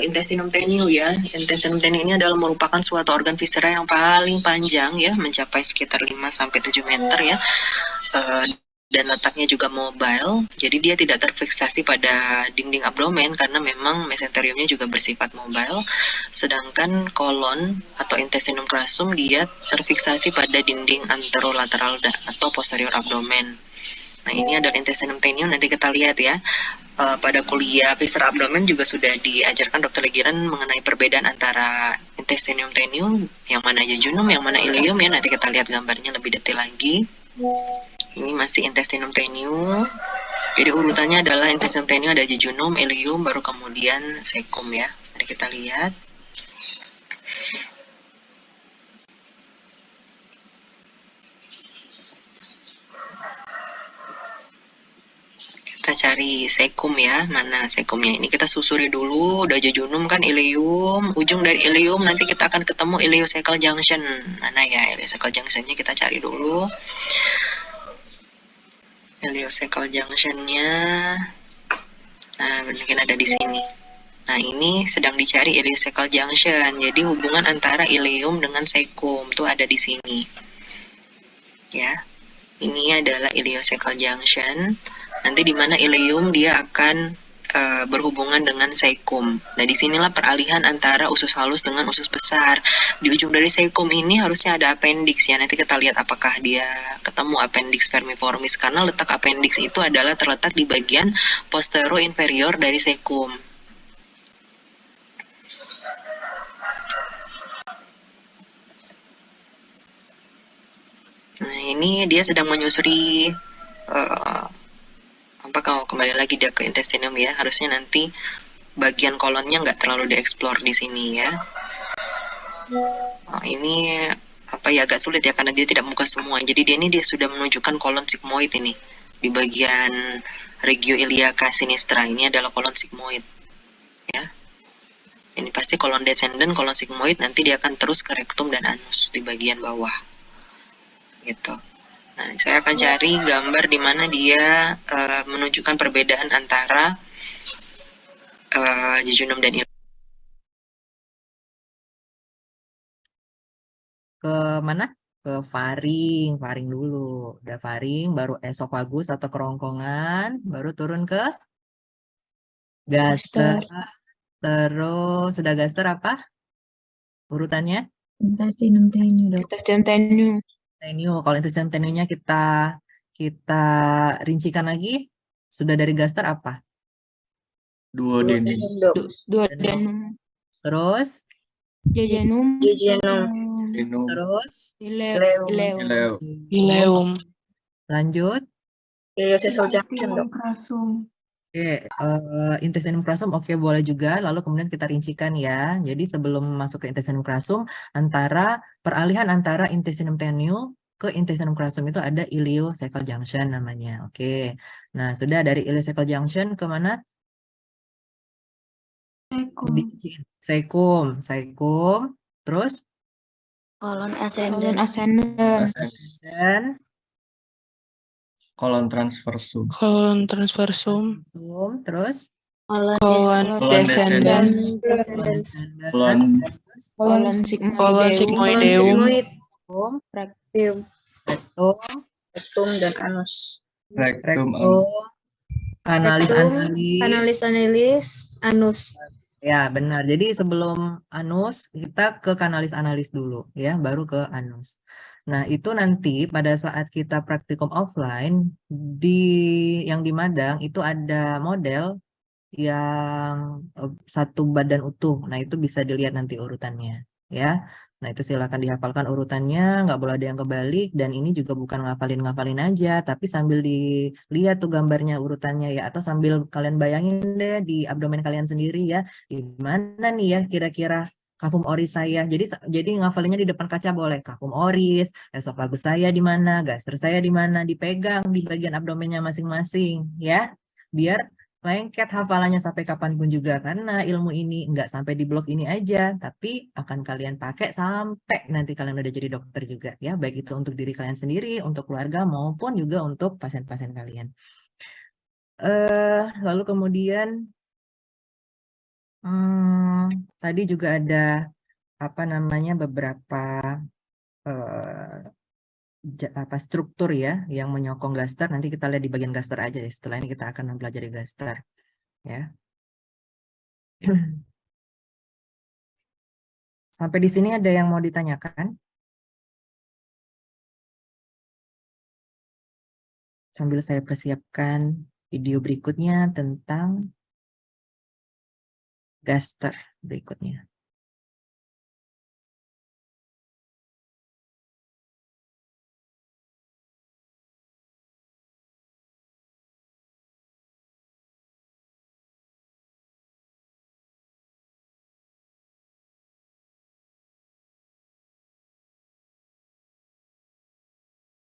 Speaker 2: intestinum tenue ya. Intestinum tenue ini adalah merupakan suatu organ viscera yang paling panjang ya, mencapai sekitar 5-7 meter ya. Dan letaknya juga mobile, jadi dia tidak terfiksasi pada dinding abdomen karena memang mesenteriumnya juga bersifat mobile. Sedangkan kolon atau intestinum crassum dia terfiksasi pada dinding anterolateral atau posterior abdomen. Nah, ini adalah intestinum tenue. Nanti kita lihat ya. Pada kuliah viscera abdomen juga sudah diajarkan Dr. Legiran mengenai perbedaan antara intestinum tenue, yang mana jejunum, yang mana ileum ya. Nanti kita lihat gambarnya lebih detail lagi. Ini masih intestinum tenue. Jadi urutannya adalah intestinum tenue, ada jejunum, ileum, baru kemudian cecum ya. Mari kita lihat. Kita cari cecum ya, mana cecumnya ini, kita susuri dulu. Udah jejunum kan, ileum, ujung dari ileum nanti kita akan ketemu ileocecal junction. Mana ya ileocecal junctionnya, kita cari dulu. Ileocecal junctionnya, nah mungkin ada di sini. Nah, ini sedang dicari ileocecal junction. Jadi hubungan antara ileum dengan cecum tuh ada di sini. Ya, ini adalah ileocecal junction. Nanti di mana ileum dia akan berhubungan dengan cecum. Nah, disinilah peralihan antara usus halus dengan usus besar. Di ujung dari cecum ini harusnya ada appendix ya. Nanti kita lihat apakah dia ketemu appendix vermiformis, karena letak appendix itu adalah terletak di bagian postero inferior dari cecum. Nah, ini dia sedang menyusuri kalau kembali lagi dia ke intestinum ya, harusnya nanti bagian kolonnya nggak terlalu dieksplor di sini ya. Ini apa ya, agak sulit ya karena dia tidak membuka semua. Jadi dia sudah menunjukkan kolon sigmoid ini di bagian regio iliaca sinistra. Ini adalah kolon sigmoid ya. Ini pasti kolon descendant, kolon sigmoid, nanti dia akan terus ke rektum dan anus di bagian bawah gitu. Nah, saya akan cari gambar di mana dia menunjukkan perbedaan antara jejunum dan ileum.
Speaker 1: Ke mana? Ke faring dulu. Udah faring, baru esofagus atau kerongkongan, baru turun ke gaster. Terus sudah gaster apa? Urutannya?
Speaker 7: Intestinum tenue, Dok. Intestinum tenue.
Speaker 1: Kalau intestinum tenue-nya kita rincikan lagi, sudah dari gaster apa?
Speaker 7: Duodenum.
Speaker 1: Terus?
Speaker 7: Jejunum.
Speaker 1: Terus?
Speaker 3: Ileum.
Speaker 1: Lanjut?
Speaker 8: Ileocecal junction, Dok.
Speaker 1: Oke, intestinum crassum oke, boleh juga. Lalu kemudian kita rincikan ya. Jadi sebelum masuk ke intestinum crassum, peralihan antara intestinum tenue ke intestinum crassum itu ada ileocecal junction namanya. Oke. Nah, sudah dari ileocecal junction ke mana? Cecum. Terus?
Speaker 8: Kolon ascendant.
Speaker 1: Dan
Speaker 9: kolon transversum.
Speaker 1: Terus?
Speaker 8: Kolon
Speaker 3: descendant.
Speaker 7: Kolon
Speaker 3: sigmoideum.
Speaker 8: Rektum dan anus.
Speaker 1: Rektum. Analis.
Speaker 8: Anus.
Speaker 1: Ya, benar. Jadi sebelum anus, kita ke kanalis-analis dulu, ya, baru ke anus. Nah, itu nanti pada saat kita praktikum offline, yang di Madang, itu ada model yang satu badan utuh. Nah, itu bisa dilihat nanti urutannya, ya. Nah, itu silakan dihafalkan urutannya, nggak boleh ada yang kebalik, dan ini juga bukan ngafalin-ngafalin aja, tapi sambil dilihat tuh gambarnya urutannya ya, atau sambil kalian bayangin deh di abdomen kalian sendiri ya, gimana nih ya kira-kira kafum oris saya. Jadi ngafalinnya di depan kaca boleh, kafum oris, esofagus saya di mana, gaster saya di mana, dipegang di bagian abdomennya masing-masing ya, biar lengket hafalannya sampai kapanpun juga, karena ilmu ini nggak sampai di blog ini aja, tapi akan kalian pakai sampai nanti kalian udah jadi dokter juga ya, baik itu untuk diri kalian sendiri, untuk keluarga maupun juga untuk pasien-pasien kalian. Lalu kemudian tadi juga ada apa namanya beberapa struktur ya yang menyokong gaster. Nanti kita lihat di bagian gaster aja deh. Setelah ini kita akan mempelajari gaster ya. Sampai di sini ada yang mau ditanyakan? Sambil saya persiapkan video berikutnya tentang gaster berikutnya.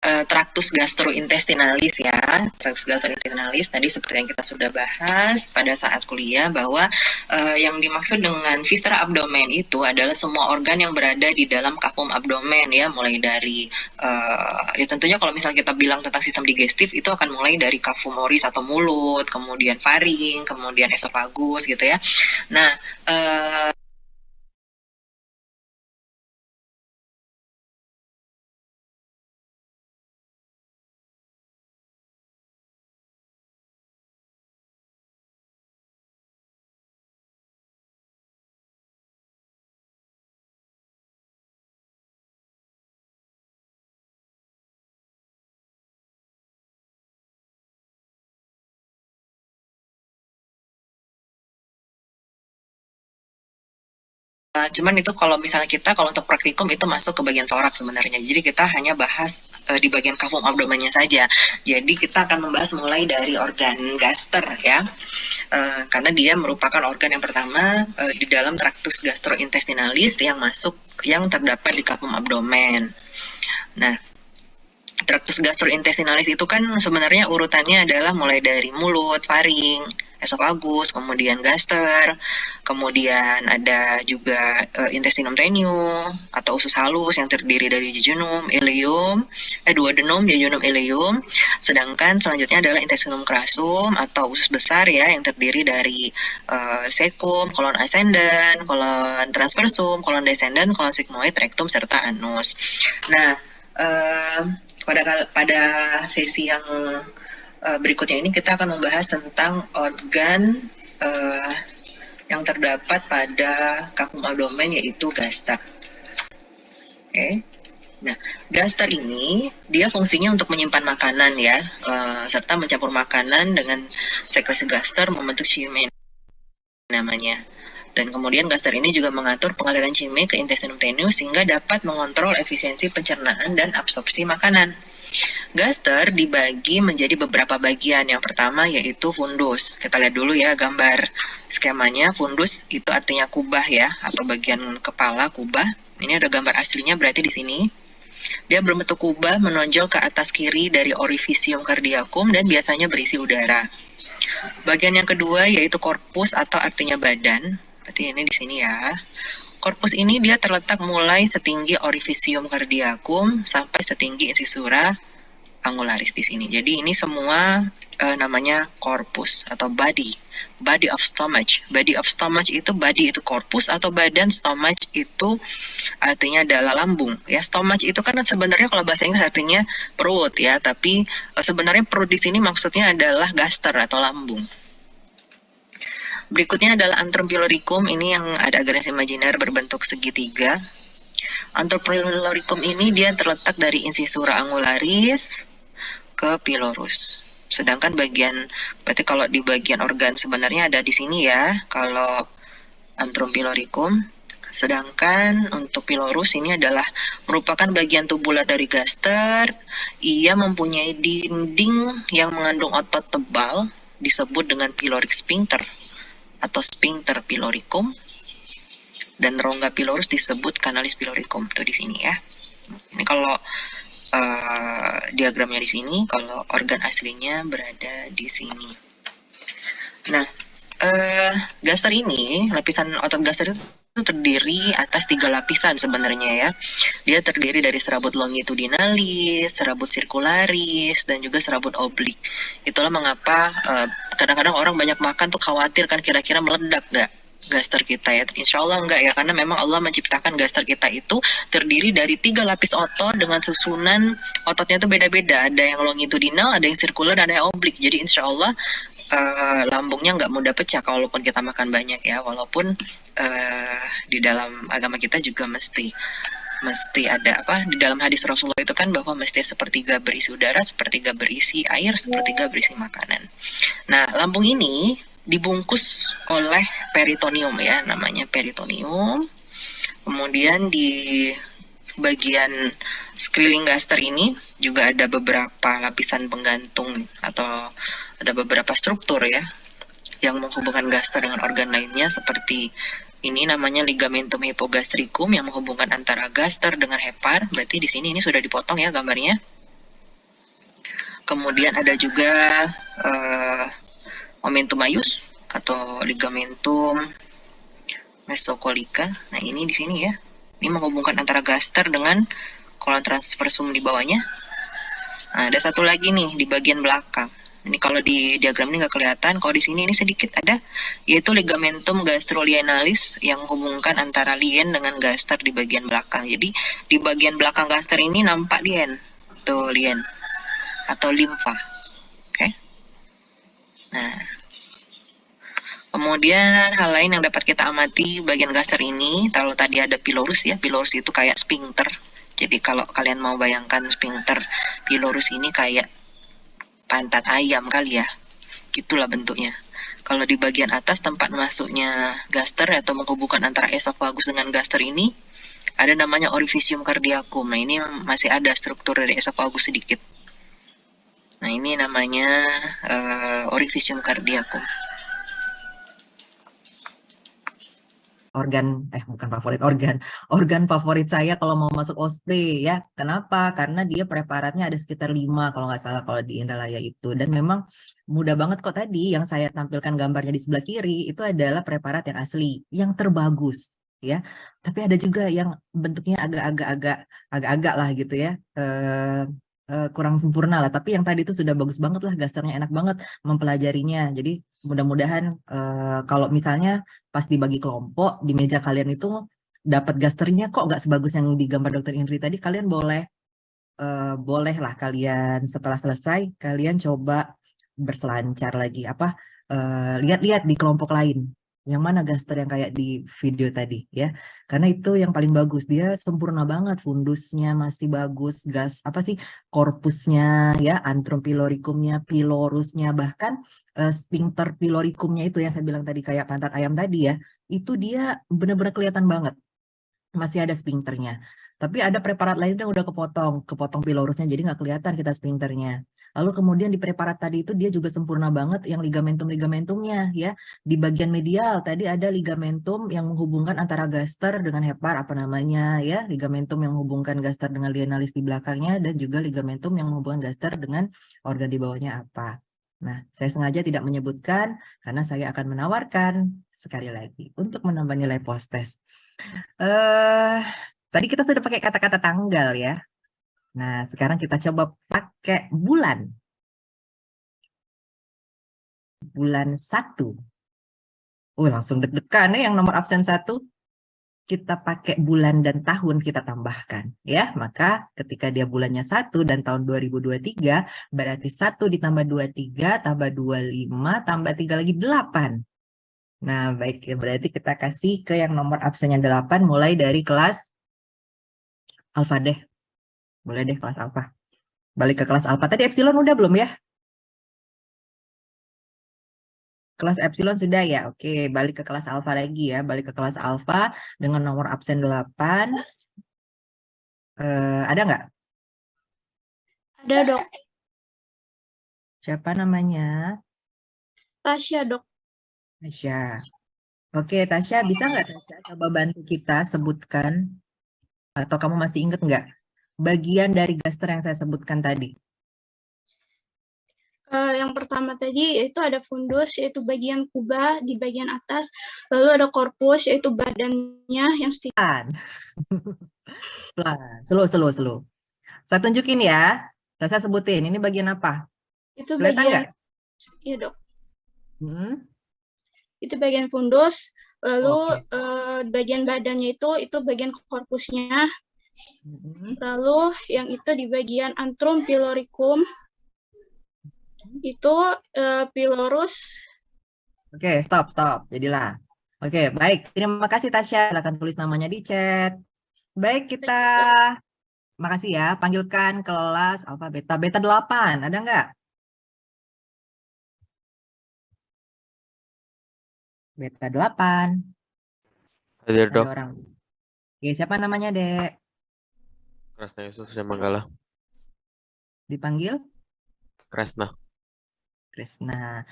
Speaker 2: Traktus gastrointestinalis ya. Traktus gastrointestinalis tadi seperti yang kita sudah bahas pada saat kuliah, bahwa yang dimaksud dengan viscera abdomen itu adalah semua organ yang berada di dalam kafum abdomen ya, mulai dari ya tentunya kalau misalnya kita bilang tentang sistem digestif itu akan mulai dari kafum oris atau mulut, kemudian faring, kemudian esofagus gitu ya. Nah, cuman itu kalau misalnya kalau untuk praktikum itu masuk ke bagian toraks sebenarnya. Jadi kita hanya bahas di bagian kafum abdomennya saja. Jadi kita akan membahas mulai dari organ gaster ya. Karena dia merupakan organ yang pertama di dalam traktus gastrointestinalis yang terdapat di kafum abdomen. Nah, traktus gastrointestinalis itu kan sebenarnya urutannya adalah mulai dari mulut, faring, esofagus, kemudian gaster, kemudian ada juga intestinum tenue atau usus halus yang terdiri dari jejunum, ileum, duodenum, jejunum, ileum. Sedangkan selanjutnya adalah intestinum crassum atau usus besar ya, yang terdiri dari cecum, kolon ascendens, kolon transversum, kolon descendens, kolon sigmoid, rectum serta anus. Nah, pada sesi yang berikutnya ini kita akan membahas tentang organ yang terdapat pada kafum abdomen, yaitu gaster. Oke. Nah, gaster ini dia fungsinya untuk menyimpan makanan ya, serta mencampur makanan dengan sekresi gaster membentuk chyme namanya. Dan kemudian gaster ini juga mengatur pengaliran chyme ke intestinum tenue sehingga dapat mengontrol efisiensi pencernaan dan absorpsi makanan. Gaster dibagi menjadi beberapa bagian. Yang pertama yaitu fundus. Kita lihat dulu ya gambar skemanya. Fundus itu artinya kubah ya, atau bagian kepala kubah. Ini ada gambar aslinya berarti di sini. Dia berbentuk kubah menonjol ke atas kiri dari orifisium cardiacum dan biasanya berisi udara. Bagian yang kedua yaitu korpus atau artinya badan. Berarti ini di sini ya. Korpus ini dia terletak mulai setinggi orifisium cardiacum sampai setinggi incisura angularis di sini. Jadi ini semua namanya korpus atau body of stomach. Body of stomach itu body itu korpus atau badan, stomach itu artinya adalah lambung. Ya, stomach itu kan sebenarnya kalau bahasa Inggris artinya perut ya, tapi sebenarnya perut di sini maksudnya adalah gaster atau lambung. Berikutnya adalah antrum pyloricum, ini yang ada garis imajiner berbentuk segitiga. Antrum pyloricum ini dia terletak dari incisura angularis ke pylorus. Sedangkan berarti kalau di bagian organ sebenarnya ada di sini ya, kalau antrum piloricum. Sedangkan untuk pilorus ini adalah merupakan bagian tubular dari gaster. Ia mempunyai dinding yang mengandung otot tebal, disebut dengan pyloric sphincter atau sphincter piloricum. Dan rongga pilorus disebut canalis piloricum. Tuh di sini ya. Ini kalau diagramnya di sini, kalau organ aslinya berada di sini. Nah, gaster ini, lapisan otot gaster itu terdiri atas 3 lapisan sebenarnya ya. Dia terdiri dari serabut longitudinalis, serabut circularis, dan juga serabut oblik. Itulah mengapa kadang-kadang orang banyak makan tuh khawatir kan kira-kira meledak nggak gaster kita ya. Insya Allah enggak ya, karena memang Allah menciptakan gaster kita itu terdiri dari 3 lapis otot dengan susunan ototnya itu beda-beda. Ada yang longitudinal, ada yang sirkular, ada yang oblik. Jadi insya Allah lambungnya nggak mudah pecah kalaupun kita makan banyak ya. Walaupun di dalam agama kita juga mesti ada apa, di dalam hadis Rasulullah itu kan bahwa mesti sepertiga berisi udara, sepertiga berisi air, sepertiga berisi makanan. Nah, lambung ini dibungkus oleh peritoneum ya, namanya peritoneum. Kemudian di bagian sekeliling gaster ini juga ada beberapa lapisan penggantung atau ada beberapa struktur ya yang menghubungkan gaster dengan organ lainnya, seperti ini namanya ligamentum hypogastricum yang menghubungkan antara gaster dengan hepar. Berarti di sini ini sudah dipotong ya gambarnya. Kemudian ada juga momentum maius atau ligamentum mesocolica. Nah, ini di sini ya. Ini menghubungkan antara gaster dengan colon transversum di bawahnya. Nah, ada satu lagi nih di bagian belakang. Ini kalau di diagram ini nggak kelihatan, kalau di sini ini sedikit ada, yaitu ligamentum gastrolienalis yang menghubungkan antara lien dengan gaster di bagian belakang. Jadi di bagian belakang gaster ini nampak lien, tuh lien atau limfa. Oke. Nah, kemudian hal lain yang dapat kita amati bagian gaster ini, kalau tadi ada pilorus ya, pilorus itu kayak sphincter. Jadi kalau kalian mau bayangkan sphincter pilorus ini kayak pantat ayam kali ya, gitulah bentuknya. Kalau di bagian atas tempat masuknya gaster atau menghubungkan antara esofagus dengan gaster ini ada namanya orifisium cardiacum. Nah, ini masih ada struktur dari esofagus sedikit. Nah, ini namanya orifisium cardiacum.
Speaker 1: Organ favorit saya kalau mau masuk OSPE ya. Kenapa? Karena dia preparatnya ada sekitar 5 kalau nggak salah kalau di Indralaya itu, dan memang mudah banget kok. Tadi yang saya tampilkan gambarnya di sebelah kiri itu adalah preparat yang asli, yang terbagus ya. Tapi ada juga yang bentuknya agak-agak lah gitu ya. Kurang sempurna lah, tapi yang tadi itu sudah bagus banget lah, gasternya enak banget mempelajarinya. Jadi mudah-mudahan kalau misalnya pas dibagi kelompok di meja kalian itu dapat gasternya kok nggak sebagus yang di gambar Dokter Indri tadi, kalian boleh lah kalian setelah selesai kalian coba berselancar lagi lihat-lihat di kelompok lain yang mana gaster yang kayak di video tadi ya, karena itu yang paling bagus. Dia sempurna banget, fundusnya masih bagus, korpusnya ya, antrum piloricumnya, pilorusnya, bahkan sphincter piloricumnya itu yang saya bilang tadi kayak pantat ayam tadi ya, itu dia benar-benar kelihatan banget masih ada sphincternya. Tapi ada preparat lain yang udah kepotong pilorusnya, jadi nggak kelihatan kita sphincternya. Lalu kemudian di preparat tadi itu dia juga sempurna banget yang ligamentumnya ya. Di bagian medial tadi ada ligamentum yang menghubungkan antara gaster dengan hepar, apa namanya ya, ligamentum yang menghubungkan gaster dengan lienalis di belakangnya, dan juga ligamentum yang menghubungkan gaster dengan organ di bawahnya apa. Nah, saya sengaja tidak menyebutkan karena saya akan menawarkan sekali lagi untuk menambah nilai post-test. Tadi kita sudah pakai kata-kata tanggal ya. Nah, sekarang kita coba pakai bulan. Bulan 1. Oh, langsung deg-degan ya yang nomor absen 1. Kita pakai bulan dan tahun kita tambahkan ya. Maka ketika dia bulannya 1 dan tahun 2023, berarti 1 ditambah 23 tambah 25 tambah 3 lagi 8. Nah, baik, berarti kita kasih ke yang nomor absennya 8 mulai dari kelas alfa deh. Boleh deh kelas alfa. Balik ke kelas alfa. Tadi epsilon udah belum ya? Kelas epsilon sudah ya? Oke, balik ke kelas alfa lagi ya. Balik ke kelas alfa dengan nomor absen 8. Ada nggak?
Speaker 4: Ada, Dok.
Speaker 1: Siapa namanya?
Speaker 4: Tasya, Dok.
Speaker 1: Tasya. Oke, Tasya, bisa nggak Tasya coba bantu kita sebutkan, atau kamu masih ingat nggak, bagian dari gaster yang saya sebutkan tadi?
Speaker 4: Yang pertama tadi yaitu ada fundus, yaitu bagian kubah di bagian atas. Lalu ada korpus, yaitu badannya yang
Speaker 1: Pelan. Pelan. Slow. Saya tunjukin ya. Tasya sebutin, ini bagian apa?
Speaker 4: itu
Speaker 1: Kelihatan
Speaker 4: bagian,
Speaker 1: nggak?
Speaker 4: iya Dok,
Speaker 1: Hmm?
Speaker 4: itu bagian fundus. Lalu
Speaker 1: Oke.
Speaker 4: bagian badannya itu bagian korpusnya.
Speaker 1: Hmm.
Speaker 4: Lalu yang itu di bagian antrum piloricum itu pilorus.
Speaker 1: Oke, stop. Jadilah. Oke, baik. Terima kasih Tasya. Silakan tulis namanya di chat. Baik, kita makasih ya. Panggilkan kelas alfa beta. Beta 8. Ada nggak? Beta 8.
Speaker 9: Hadir,
Speaker 1: Ada
Speaker 9: Dok.
Speaker 1: orang. Oke, siapa namanya, Dek?
Speaker 9: Kresna Yesus yang Manggala.
Speaker 1: Dipanggil?
Speaker 9: Kresna.
Speaker 1: Krisna,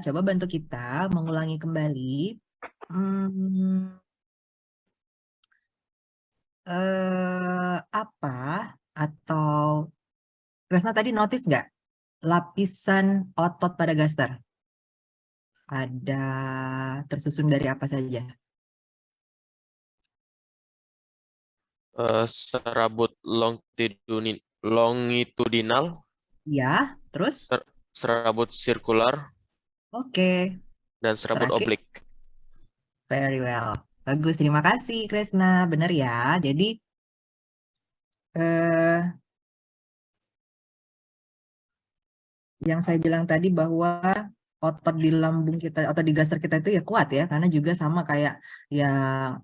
Speaker 1: coba bantu kita mengulangi kembali. Apa atau Krisna tadi notice nggak lapisan otot pada gaster? Ada tersusun dari apa saja?
Speaker 9: Serabut longitudinal,
Speaker 1: Ya, terus?
Speaker 9: serabut sirkular,
Speaker 1: Oke,
Speaker 9: dan serabut
Speaker 1: terakhir.
Speaker 9: oblik.
Speaker 1: Very well. Bagus, terima kasih Krisna. Benar ya. Jadi yang saya bilang tadi bahwa otot di lambung kita, otot di gaster kita itu ya kuat ya, karena juga sama kayak yang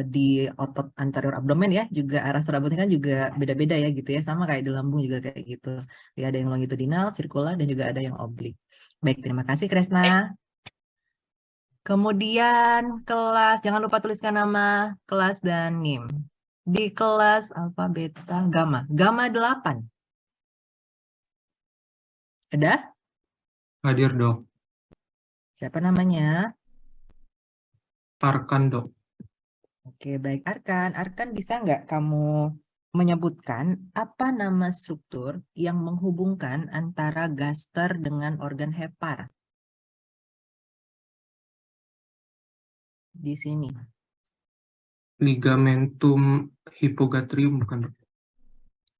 Speaker 1: di otot anterior abdomen ya, juga arah serabutnya kan juga beda-beda ya gitu ya, sama kayak di lambung juga kayak gitu. Ya, ada yang longitudinal, sirkular, dan juga ada yang oblik. Baik, terima kasih Kresna. Kemudian kelas, jangan lupa tuliskan nama kelas dan NIM. Di kelas alfa, beta, gamma. Gamma 8. Ada?
Speaker 6: Hadir, Dok.
Speaker 1: Siapa namanya?
Speaker 6: Arkan, Dok.
Speaker 1: Oke, baik Arkan. Arkan, bisa nggak kamu menyebutkan apa nama struktur yang menghubungkan antara gaster dengan organ hepar? Di sini.
Speaker 6: Ligamentum hypogastrium, bukan, Dok?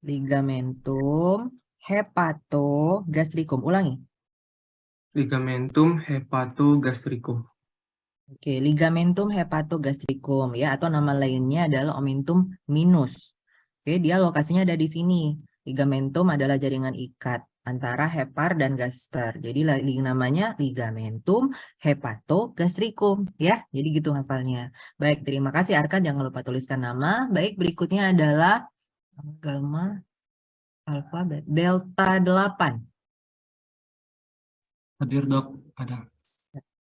Speaker 1: Ligamentum hepatogastricum. Ulangi.
Speaker 6: Ligamentum hepatogastricum.
Speaker 1: Oke, ligamentum hepatogastricum ya, atau nama lainnya adalah omentum minus. Oke, dia lokasinya ada di sini. Ligamentum adalah jaringan ikat antara hepar dan gaster. Jadi namanya ligamentum hepatogastricum ya. Jadi gitu hafalnya. Baik, terima kasih Arkan, jangan lupa tuliskan nama. Baik, berikutnya adalah gamma, alfa, delta 8.
Speaker 6: Hadir, Dok. Ada.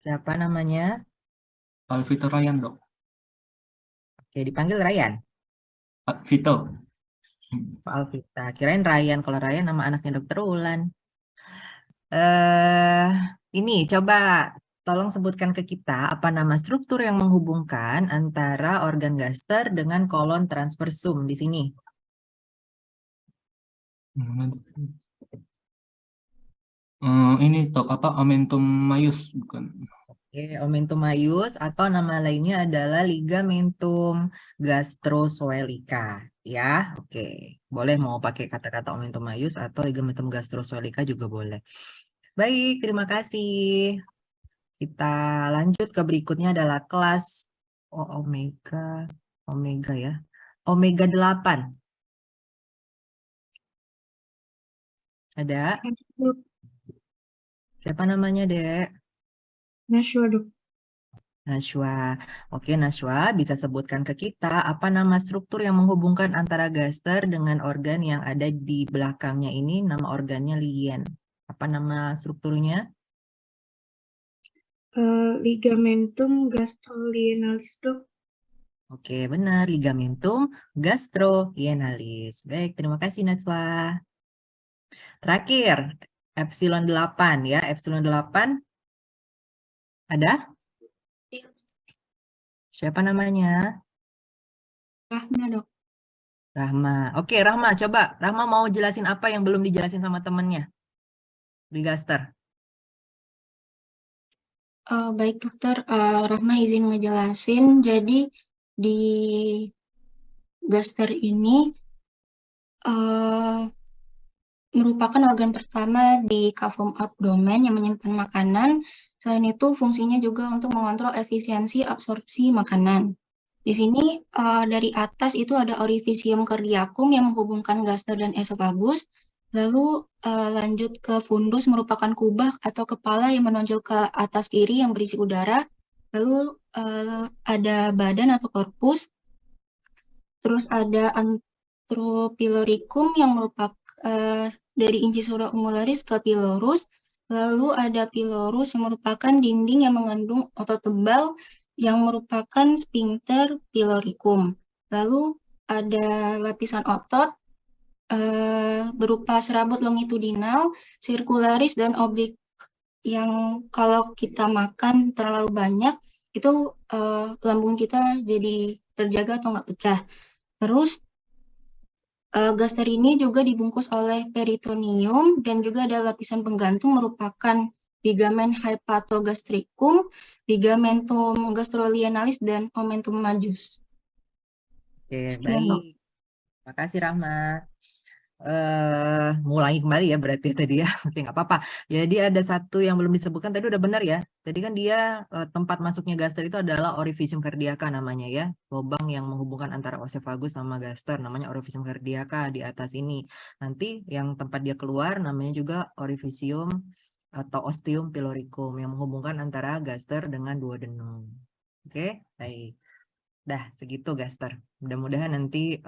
Speaker 1: Siapa namanya?
Speaker 6: Alvito Ryan, Dok.
Speaker 1: Oke, dipanggil Ryan.
Speaker 6: Vito.
Speaker 1: Pak Alvita. Kirain Ryan. Kalau Ryan nama anaknya Dokter Ulan. Ini coba tolong sebutkan ke kita apa nama struktur yang menghubungkan antara organ gaster dengan kolon transversum di sini.
Speaker 6: Ini, Dok, apa? Omentum maius, bukan?
Speaker 1: Oke, omentum maius atau nama lainnya adalah ligamentum gastrozoelica ya. Oke, boleh mau pakai kata-kata omentum maius atau ligamentum gastrozoelica juga boleh. Baik, terima kasih. Kita lanjut ke berikutnya adalah kelas omega ya. Omega 8. Ada? Siapa namanya, Dek?
Speaker 7: Nashwa, Dok.
Speaker 1: Nashwa. Oke, Nashwa, bisa sebutkan ke kita apa nama struktur yang menghubungkan antara gaster dengan organ yang ada di belakangnya ini, nama organnya lien. Apa nama strukturnya?
Speaker 7: Ligamentum gastrolienalis, Dok.
Speaker 1: Oke, benar. Ligamentum gastrolienalis. Baik, terima kasih Najwa. Terakhir, epsilon 8 ya. Epsilon 8 ada? Siapa namanya?
Speaker 7: Rahma, Dok.
Speaker 1: Rahma. Oke, Rahma, coba. Rahma mau jelasin apa yang belum dijelasin sama temennya di Gaster?
Speaker 10: Baik dokter, Rahma izin ngejelasin. Jadi di gaster ini merupakan organ pertama di cavum abdomen yang menyimpan makanan. Selain itu fungsinya juga untuk mengontrol efisiensi absorpsi makanan. Di sini dari atas itu ada orifisium cardiacum yang menghubungkan gaster dan esofagus. Lalu lanjut ke fundus merupakan kubah atau kepala yang menonjol ke atas kiri yang berisi udara. Lalu ada badan atau korpus. Terus ada antropiloricum yang merupakan dari incisura umularis ke pilorus. Lalu ada pilorus yang merupakan dinding yang mengandung otot tebal yang merupakan sphincter piloricum. Lalu ada lapisan otot berupa serabut longitudinal, sirkularis, dan oblik yang kalau kita makan terlalu banyak, itu lambung kita jadi terjaga atau nggak pecah. Terus gaster ini juga dibungkus oleh peritoneum dan juga ada lapisan penggantung merupakan ligamen hepatogastricum, ligamentum gastrolienalis, dan omentum majus.
Speaker 1: Oke,
Speaker 10: Sekian, Dok.
Speaker 1: baik. Terima kasih Rahma. Ngulangi kembali ya berarti tadi ya. Oke, nggak apa-apa. Jadi ada satu yang belum disebutkan tadi udah benar ya. Tadi kan dia tempat masuknya gaster itu adalah orifisium cardiaca namanya ya. Lubang yang menghubungkan antara oesophagus sama gaster namanya orifisium cardiaca di atas ini. Nanti yang tempat dia keluar namanya juga orifisium atau ostium piloricum yang menghubungkan antara gaster dengan duodenum. Oke, baik. Dah, segitu gaster. Mudah-mudahan nanti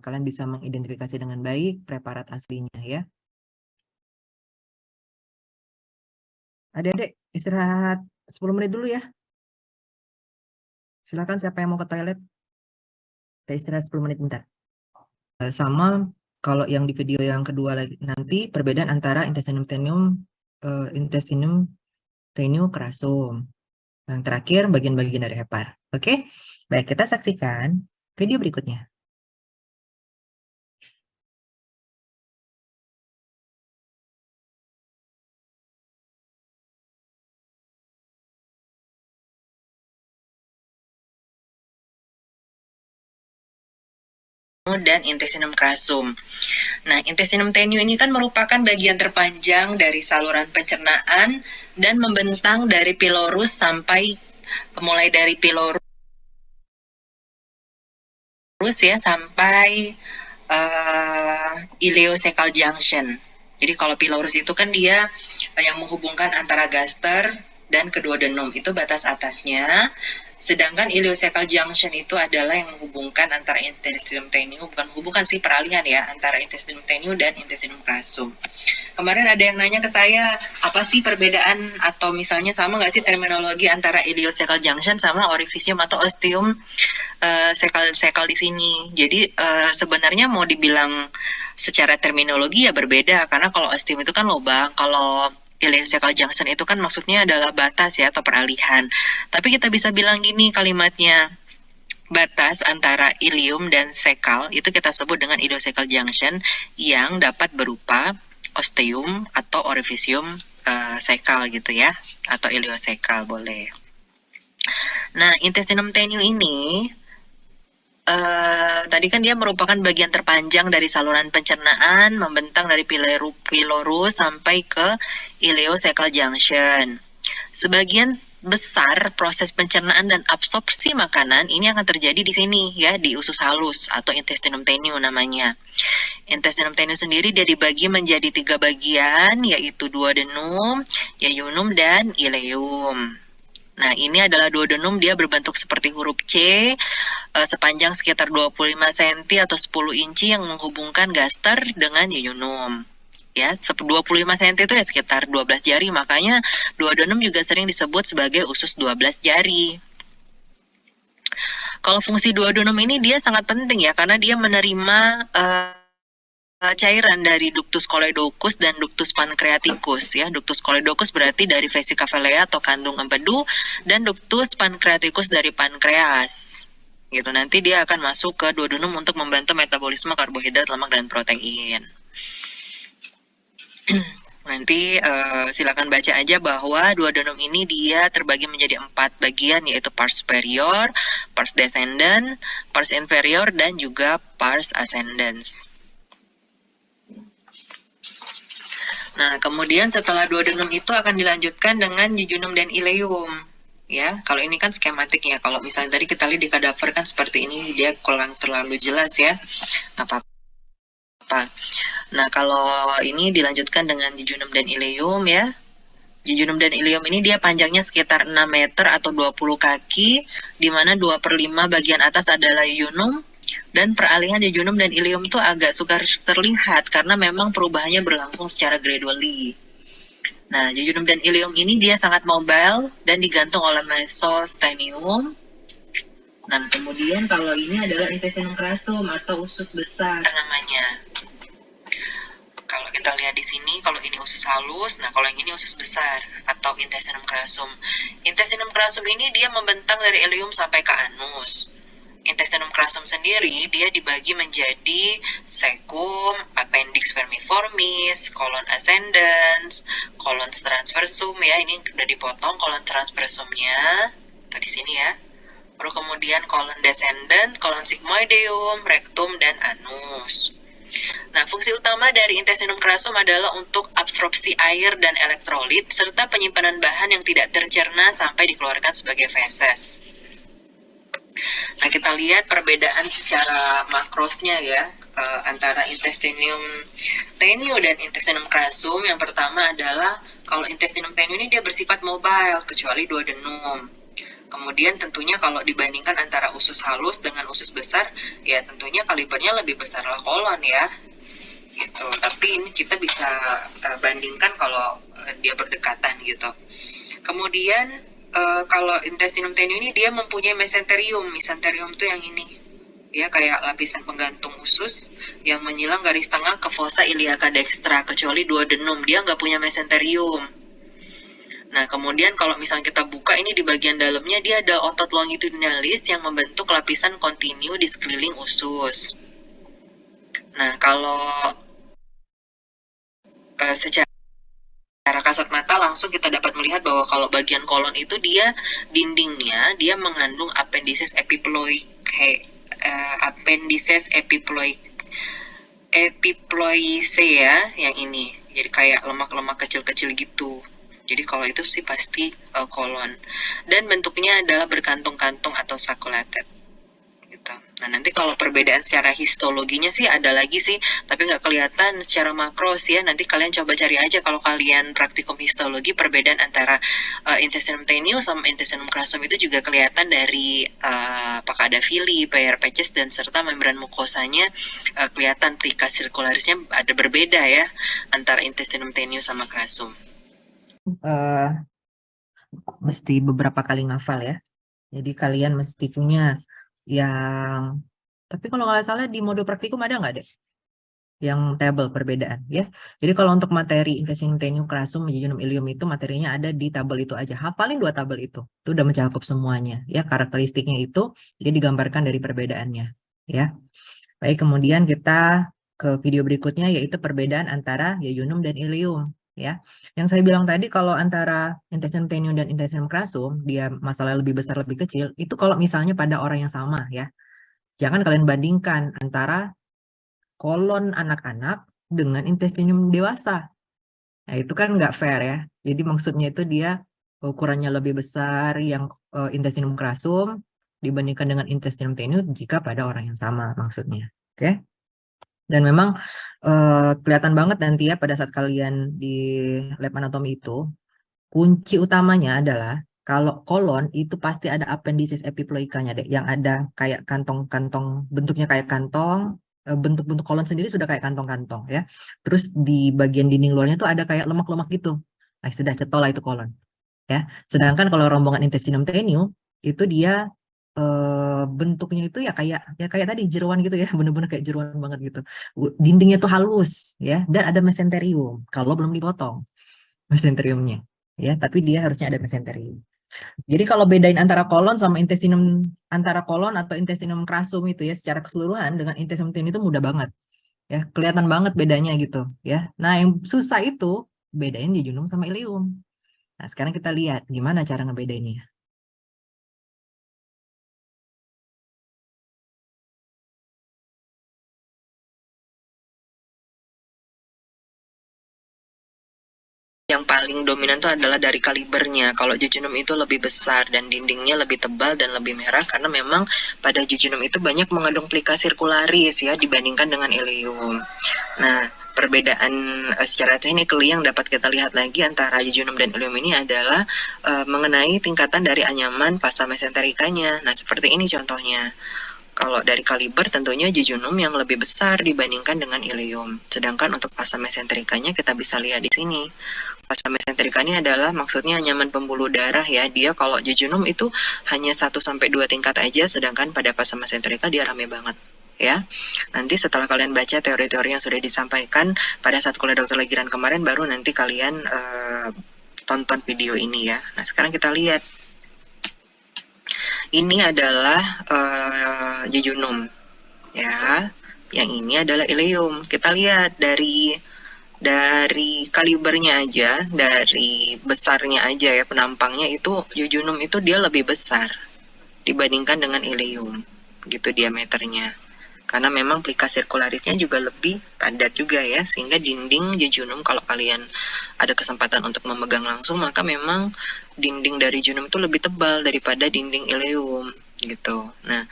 Speaker 1: kalian bisa mengidentifikasi dengan baik preparat aslinya ya. Adik-adik, istirahat 10 menit dulu ya. Silakan siapa yang mau ke toilet. Kita istirahat 10 menit bentar. Sama kalau yang di video yang kedua lagi nanti perbedaan antara intestinum tenue crassum. Yang terakhir bagian-bagian dari hepar. Oke? Baik, kita saksikan video berikutnya.
Speaker 2: Dan intestinum crassum. Nah, intestinum tenue ini kan merupakan bagian terpanjang dari saluran pencernaan dan membentang dari pilorus mulai dari pilorus ya sampai ileocecal junction. Jadi kalau pilorus itu kan dia yang menghubungkan antara gaster dan duodenum, itu batas atasnya. Sedangkan ileocecal junction itu adalah yang menghubungkan antara intestinum tenue, bukan hubungkan sih, peralihan ya, antara intestinum tenue dan intestinum crassum. Kemarin ada yang nanya ke saya, apa sih perbedaan atau misalnya sama nggak sih terminologi antara ileocecal junction sama orifisium atau ostium sekal di sini. Jadi sebenarnya mau dibilang secara terminologi ya berbeda, karena kalau ostium itu kan lubang, kalau ileocecal junction itu kan maksudnya adalah batas ya atau peralihan. Tapi kita bisa bilang gini kalimatnya, batas antara ilium dan sekal itu kita sebut dengan ileocecal junction yang dapat berupa ostium atau orifisium sekal gitu ya, atau ileosekal boleh. Nah, intestinum tenue ini tadi kan dia merupakan bagian terpanjang dari saluran pencernaan, membentang dari pilorus sampai ke ileocecal junction. Sebagian besar proses pencernaan dan absorpsi makanan ini akan terjadi di sini ya, di usus halus atau intestinum tenue namanya. Intestinum tenue sendiri dia dibagi menjadi 3 bagian, yaitu duodenum, yeyunum, dan ileum. Nah, ini adalah duodenum, dia berbentuk seperti huruf C, sepanjang sekitar 25 cm atau 10 inci yang menghubungkan gaster dengan yeyunum. ya 25 cm itu ya sekitar 12 jari, makanya duodenum juga sering disebut sebagai usus 12 jari. Kalau fungsi duodenum ini dia sangat penting ya, karena dia menerima cairan dari ductus coledochus dan ductus pancreaticus ya. Ductus coledochus berarti dari vesica velea atau kandung empedu, dan ductus pancreaticus dari pankreas. Gitu. Nanti dia akan masuk ke duodenum untuk membantu metabolisme karbohidrat, lemak, dan protein. Nanti silakan baca aja bahwa duodenum ini dia terbagi menjadi 4 bagian, yaitu pars superior, pars descendant, pars inferior, dan juga pars ascendens. Nah, kemudian setelah duodenum itu akan dilanjutkan dengan jejunum dan ileum. Ya, kalau ini kan skematiknya. Kalau misalnya tadi kita lihat di kadaver kan seperti ini, dia kurang terlalu jelas ya. Nggak apa-apa. Nah, kalau ini dilanjutkan dengan jejunum dan ileum ya. Jejunum dan ileum ini dia panjangnya sekitar 6 meter atau 20 kaki, di mana 2/5 bagian atas adalah jejunum, dan peralihan jejunum dan ileum itu agak sukar terlihat karena memang perubahannya berlangsung secara gradually. Nah, jejunum dan ileum ini dia sangat mobile dan digantung oleh mesostenium. Nah, kemudian kalau ini adalah intestinum crassum atau usus besar namanya. Kalau kita lihat di sini, kalau ini usus halus, nah kalau yang ini usus besar atau intestinum crassum. Intestinum crassum ini dia membentang dari ileum sampai ke anus. Intestinum crassum sendiri dia dibagi menjadi cecum, appendix vermiformis, colon ascendens, colon transversum ya, ini udah dipotong colon transversumnya, itu di sini ya. Baru kemudian colon descendant, colon sigmoideum, rectum, dan anus. Nah, fungsi utama dari intestinum crassum adalah untuk absorpsi air dan elektrolit serta penyimpanan bahan yang tidak tercerna sampai dikeluarkan sebagai feses. Nah, kita lihat perbedaan secara makrosnya ya, antara intestinum tenue dan intestinum crassum. Yang pertama adalah kalau intestinum tenue ini dia bersifat mobile kecuali duodenum. Kemudian tentunya kalau dibandingkan antara usus halus dengan usus besar, ya tentunya kalibernya lebih besarlah kolon ya. Gitu. Tapi ini kita bisa bandingkan kalau dia berdekatan gitu. Kemudian kalau intestinum tenue ini dia mempunyai mesenterium. Mesenterium itu yang ini. Ya, kayak lapisan penggantung usus yang menyilang garis tengah ke fossa iliaca dextra, kecuali duodenum, dia nggak punya mesenterium. Nah, kemudian kalau misalnya kita buka ini di bagian dalamnya, dia ada otot longitudinalis yang membentuk lapisan kontinu di sekeliling usus. Nah, kalau secara kasat mata langsung kita dapat melihat bahwa kalau bagian kolon itu dia dindingnya dia mengandung appendices epiploice ya, yang ini. Jadi kayak lemak-lemak kecil-kecil gitu. Jadi kalau itu sih pasti kolon. Dan bentuknya adalah berkantung-kantung atau sacculated. Gitu. Nah, nanti kalau perbedaan secara histologinya sih ada lagi sih, tapi nggak kelihatan secara makros ya. Nanti kalian coba cari aja kalau kalian praktikum histologi, perbedaan antara intestinum tenue sama intestinum crassum itu juga kelihatan dari apakah ada villi, PR patches, dan serta membran mukosanya kelihatan plica circularisnya ada berbeda ya antara intestinum tenue sama crassum.
Speaker 1: Mesti beberapa kali ngafal ya. Jadi kalian mesti punya yang, tapi kalau nggak salah di modul praktikum ada nggak deh yang tabel perbedaan ya. Jadi kalau untuk materi intestinum tenue, crassum, jejunum, ileum itu materinya ada di tabel itu aja. Hafalin 2 tabel itu udah mencakup semuanya ya. Karakteristiknya itu dia digambarkan dari perbedaannya ya. Baik, kemudian kita ke video berikutnya, yaitu perbedaan antara jejunum dan ileum ya. Yang saya bilang tadi kalau antara intestinum tenue dan intestinum crassum dia masalah lebih besar lebih kecil, itu kalau misalnya pada orang yang sama ya. Jangan kalian bandingkan antara kolon anak-anak dengan intestinum dewasa. Nah, itu kan nggak fair ya. Jadi maksudnya itu dia ukurannya lebih besar yang intestinum crassum dibandingkan dengan intestinum tenue jika pada orang yang sama maksudnya. Oke. Dan memang kelihatan banget nanti ya pada saat kalian di lab anatomi itu, kunci utamanya adalah kalau kolon itu pasti ada appendices epiploikanya deh, yang ada kayak kantong-kantong, bentuknya kayak kantong, bentuk-bentuk kolon sendiri sudah kayak kantong-kantong ya. Terus di bagian dinding luarnya tuh ada kayak lemak-lemak gitu. Nah, sudah cetol lah itu kolon ya. Sedangkan kalau rombongan intestinum tenue itu dia bentuknya itu ya kayak tadi jeruan gitu ya, bener-bener kayak jeruan banget gitu. Dindingnya tuh halus ya, dan ada mesenterium kalau belum dipotong mesenteriumnya ya, tapi dia harusnya ada mesenterium. Jadi kalau bedain antara kolon sama intestinum, antara kolon atau intestinum crassum itu ya secara keseluruhan dengan intestinum tenue itu mudah banget ya, kelihatan banget bedanya gitu ya. Nah, yang susah itu bedain jejunum sama ileum. Nah, sekarang kita lihat gimana cara ngebedainnya.
Speaker 2: Yang paling dominan itu adalah dari kalibernya. Kalau jejunum itu lebih besar dan dindingnya lebih tebal dan lebih merah karena memang pada jejunum itu banyak mengandung plika sirkularis ya dibandingkan dengan ileum. Nah, perbedaan secara teknikal yang dapat kita lihat lagi antara jejunum dan ileum ini adalah mengenai tingkatan dari anyaman pasta mesenterikanya. Nah, seperti ini contohnya. Kalau dari kaliber tentunya jejunum yang lebih besar dibandingkan dengan ileum. Sedangkan untuk pasta mesenterikanya kita bisa lihat di sini. Pasta mesenterika ini adalah maksudnya anyaman pembuluh darah ya. Dia kalau jejunum itu hanya 1-2 tingkat aja, sedangkan pada pasta mesenterika dia rame banget ya. Nanti setelah kalian baca teori-teori yang sudah disampaikan pada saat kuliah dokter Legiran kemarin, baru nanti kalian tonton video ini ya. Nah, sekarang kita lihat. Ini adalah jejunum ya. Yang ini adalah ileum. Kita lihat dari kalibernya aja, dari besarnya aja ya, penampangnya itu jejunum itu dia lebih besar dibandingkan dengan ileum gitu diameternya. Karena memang plika sirkularisnya juga lebih padat juga ya, sehingga dinding jejunum kalau kalian ada kesempatan untuk memegang langsung, maka memang dinding dari jejunum itu lebih tebal daripada dinding ileum gitu. Nah,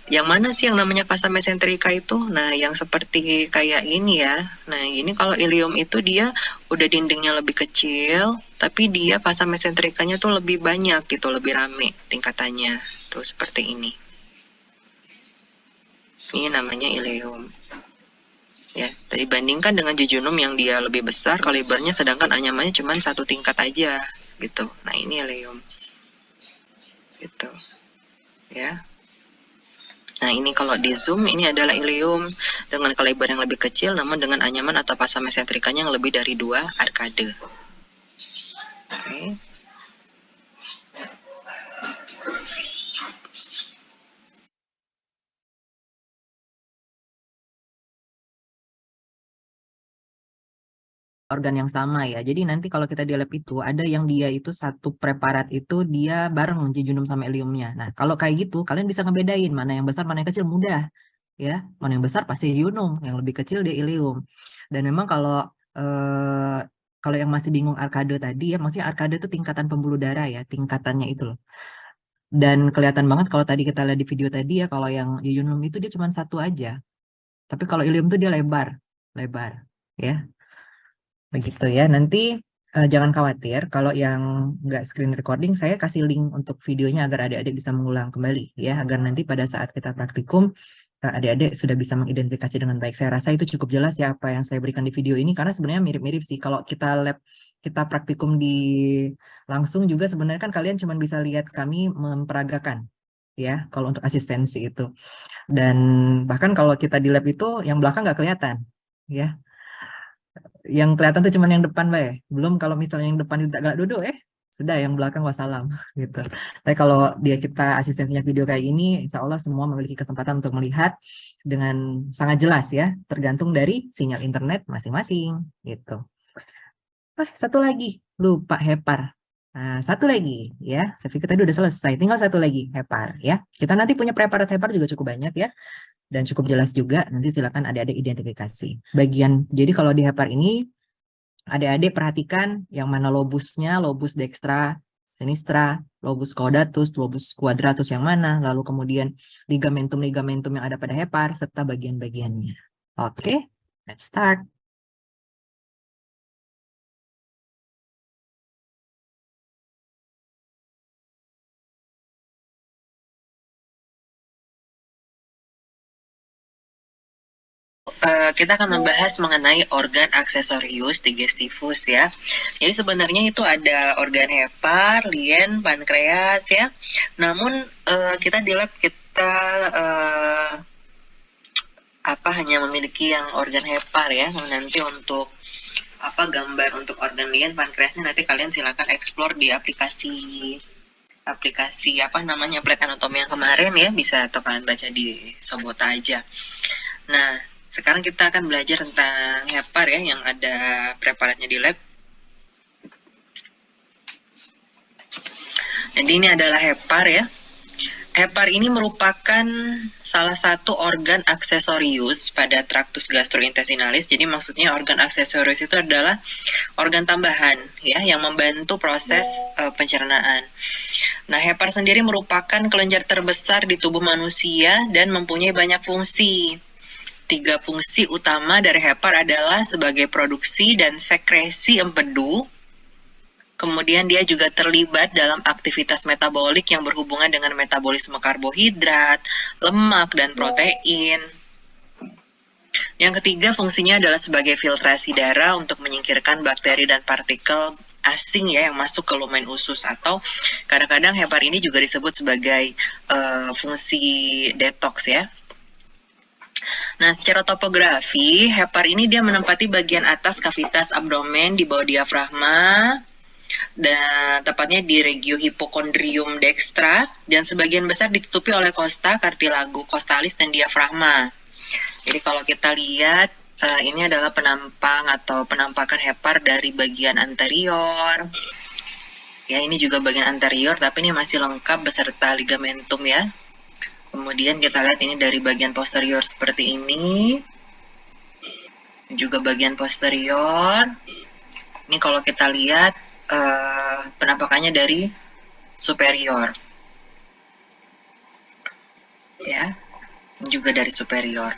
Speaker 2: yang mana sih yang namanya pasta mesenterika itu? Nah, yang seperti kayak ini ya. Nah, ini kalau ileum itu dia udah dindingnya lebih kecil, tapi dia pasta mesenterikanya tuh lebih banyak gitu, lebih rame tingkatannya. Tuh seperti ini. Ini namanya ileum. Ya, dibandingkan dengan jejunum yang dia lebih besar kalibernya, sedangkan anyamannya cuma 1 tingkat aja gitu. Nah, ini ileum. Gitu. Ya. Nah, ini kalau di zoom ini adalah ileum dengan kaliber yang lebih kecil namun dengan anyaman atau pasta mesenterikanya yang lebih dari 2 arkade. Oke.
Speaker 1: Organ yang sama ya. Jadi nanti kalau kita di lab itu ada yang dia itu satu preparat itu dia bareng jejunum sama ileumnya. Nah, kalau kayak gitu kalian bisa ngebedain mana yang besar mana yang kecil, mudah ya. Mana yang besar pasti jejunum, yang lebih kecil dia ileum. Dan memang kalau yang masih bingung arkade tadi ya, maksudnya arkade itu tingkatan pembuluh darah ya, tingkatannya itu loh. Dan kelihatan banget kalau tadi kita lihat di video tadi ya, kalau yang jejunum itu dia cuma satu aja. Tapi kalau ileum itu dia lebar ya. Begitu ya, nanti jangan khawatir kalau yang nggak screen recording, saya kasih link untuk videonya agar adik-adik bisa mengulang kembali ya, agar nanti pada saat kita praktikum, adik-adik sudah bisa mengidentifikasi dengan baik. Saya rasa itu cukup jelas ya apa yang saya berikan di video ini, karena sebenarnya mirip-mirip sih. Kalau kita kita praktikum di langsung juga sebenarnya kan kalian cuma bisa lihat kami memperagakan ya, kalau untuk asistensi itu. Dan bahkan kalau kita di lab itu, yang belakang nggak kelihatan ya. Yang kelihatan tuh cuma yang depan, belum kalau misalnya yang depan tidak galak duduk sudah yang belakang wassalam gitu. Tapi kalau kita asistensinya video kayak ini, insya Allah semua memiliki kesempatan untuk melihat dengan sangat jelas ya, tergantung dari sinyal internet masing-masing gitu. Satu lagi lupa hepar. Nah, satu lagi ya, saya pikir tadi udah selesai, tinggal satu lagi hepar ya. Kita nanti punya preparat hepar juga cukup banyak ya, dan cukup jelas juga. Nanti silakan adik-adik identifikasi jadi kalau di hepar ini adik-adik perhatikan yang mana lobusnya, lobus dextra, sinistra, lobus caudatus, lobus quadratus yang mana, lalu kemudian ligamentum-ligamentum yang ada pada hepar serta bagian-bagiannya. Oke, let's start.
Speaker 2: kita akan membahas mengenai organ aksesorius digestivus ya. Jadi sebenarnya itu ada organ hepar, lien, pankreas ya. Namun kita di lab kita hanya memiliki yang organ hepar ya. Nanti untuk gambar untuk organ lien, pankreasnya nanti kalian silakan explore di aplikasi plate anatomi yang kemarin ya, bisa atau kalian baca di Sobota aja. Nah, sekarang kita akan belajar tentang hepar ya, yang ada preparatnya di lab. Jadi ini adalah hepar ya. Hepar ini merupakan salah satu organ aksesorius pada traktus gastrointestinalis. Jadi maksudnya organ aksesorius itu adalah organ tambahan ya, yang membantu proses pencernaan. Nah, hepar sendiri merupakan kelenjar terbesar di tubuh manusia dan mempunyai banyak fungsi. 3 fungsi utama dari hepar adalah sebagai produksi dan sekresi empedu. Kemudian dia juga terlibat dalam aktivitas metabolik yang berhubungan dengan metabolisme karbohidrat, lemak, dan protein. Yang ketiga, fungsinya adalah sebagai filtrasi darah untuk menyingkirkan bakteri dan partikel asing ya yang masuk ke lumen usus, atau kadang-kadang hepar ini juga disebut sebagai fungsi detox ya. Nah, secara topografi, hepar ini dia menempati bagian atas kavitas abdomen di bawah diafragma, dan tepatnya di regio hipokondrium dextra, dan sebagian besar ditutupi oleh kosta, kartilago costalis, dan diafragma. Jadi kalau kita lihat, ini adalah penampakan hepar dari bagian anterior. Ya, ini juga bagian anterior, tapi ini masih lengkap beserta ligamentum ya. Kemudian kita lihat ini dari bagian posterior seperti ini. Juga bagian posterior. Ini kalau kita lihat penampakannya dari superior. Ya. Juga dari superior.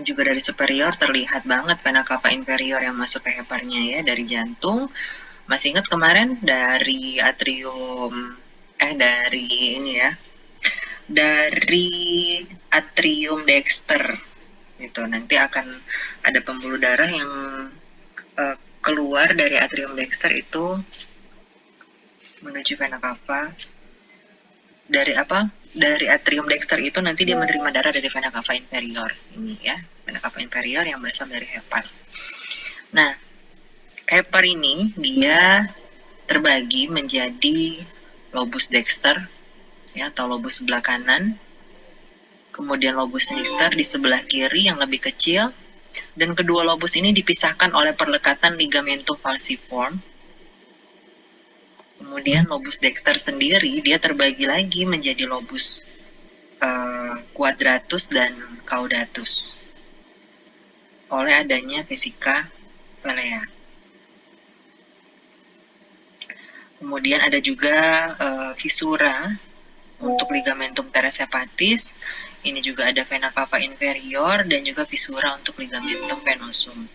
Speaker 2: Juga dari superior terlihat banget vena cava inferior yang masuk ke heparnya ya, dari jantung. Masih ingat kemarin dari atrium dari atrium dexter gitu. Nanti akan ada pembuluh darah yang keluar dari atrium dexter itu menuju vena cava. Dari atrium dexter itu nanti dia menerima darah dari vena cava inferior ini ya, vena cava inferior yang berasal dari hepar. Nah, hepar ini dia terbagi menjadi lobus dexter ya, atau lobus sebelah kanan, kemudian lobus sinister di sebelah kiri yang lebih kecil, dan kedua lobus ini dipisahkan oleh perlekatan ligamentum falciform. Kemudian lobus dexter sendiri dia terbagi lagi menjadi lobus quadratus dan caudatus oleh adanya vesica velea. Kemudian ada juga fisura untuk ligamentum teres hepatis. Ini juga ada vena cava inferior dan juga fisura untuk ligamentum venosum.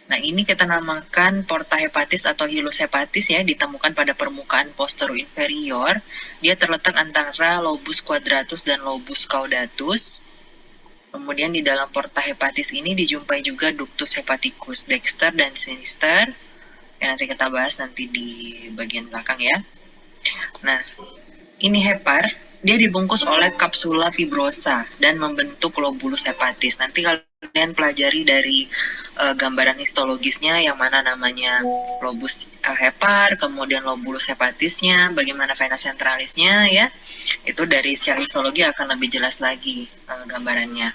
Speaker 2: Nah, ini kita namakan porta hepatis atau hilus hepatis ya, ditemukan pada permukaan posterior inferior. Dia terletak antara lobus quadratus dan lobus caudatus. Kemudian di dalam porta hepatis ini dijumpai juga ductus hepaticus dexter dan sinister. Yang nanti kita bahas nanti di bagian belakang ya. Nah, ini hepar, dia dibungkus oleh kapsula fibrosa dan membentuk lobulus hepatis. Nanti kalian pelajari dari gambaran histologisnya yang mana namanya lobus hepar, kemudian lobulus hepatisnya, bagaimana vena centralisnya ya. Itu dari secara histologi akan lebih jelas lagi gambarannya.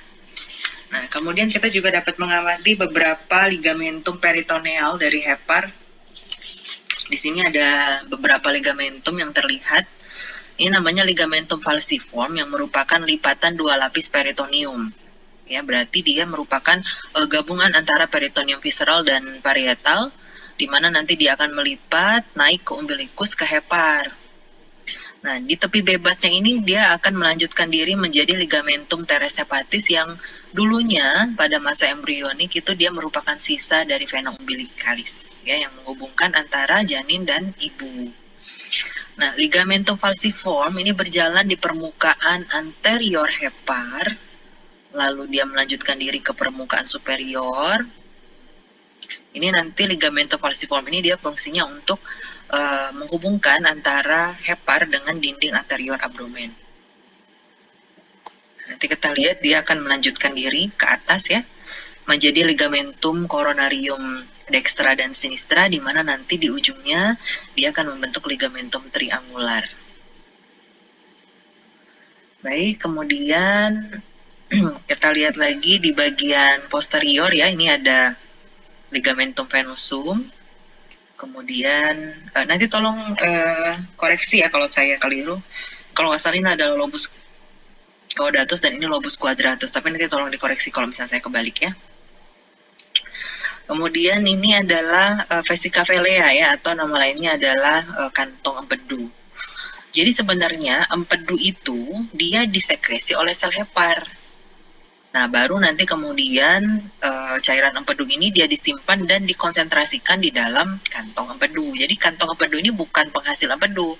Speaker 2: Nah, kemudian kita juga dapat mengamati beberapa ligamentum peritoneal dari hepar. Di sini ada beberapa ligamentum yang terlihat. Ini namanya ligamentum falciform yang merupakan lipatan 2 lapis peritoneum. Ya, berarti dia merupakan gabungan antara peritoneum visceral dan parietal, di mana nanti dia akan melipat naik ke umbilikus ke hepar. Nah, di tepi bebasnya ini dia akan melanjutkan diri menjadi ligamentum teres hepatis yang dulunya pada masa embrionik itu dia merupakan sisa dari vena umbilicalis ya, yang menghubungkan antara janin dan ibu. Nah, ligamentum falciform ini berjalan di permukaan anterior hepar, lalu dia melanjutkan diri ke permukaan superior. Ini nanti ligamentum falciform ini dia fungsinya untuk menghubungkan antara hepar dengan dinding anterior abdomen. Nanti kita lihat dia akan melanjutkan diri ke atas ya, menjadi ligamentum coronarium dextra dan sinistra, di mana nanti di ujungnya dia akan membentuk ligamentum triangular. Baik, kemudian kita lihat lagi di bagian posterior ya, ini ada ligamentum venusum. Kemudian nanti tolong koreksi ya kalau saya keliru. Kalau nggak salah ini adalah lobus caudatus dan ini lobus quadratus, tapi nanti tolong dikoreksi kalau misalnya saya kebalik ya. Kemudian ini adalah vesica velea ya, atau nama lainnya adalah kantong empedu. Jadi sebenarnya empedu itu dia disekresi oleh sel hepar. Nah, baru nanti kemudian cairan empedu ini dia disimpan dan dikonsentrasikan di dalam kantong empedu. Jadi kantong empedu ini bukan penghasil empedu.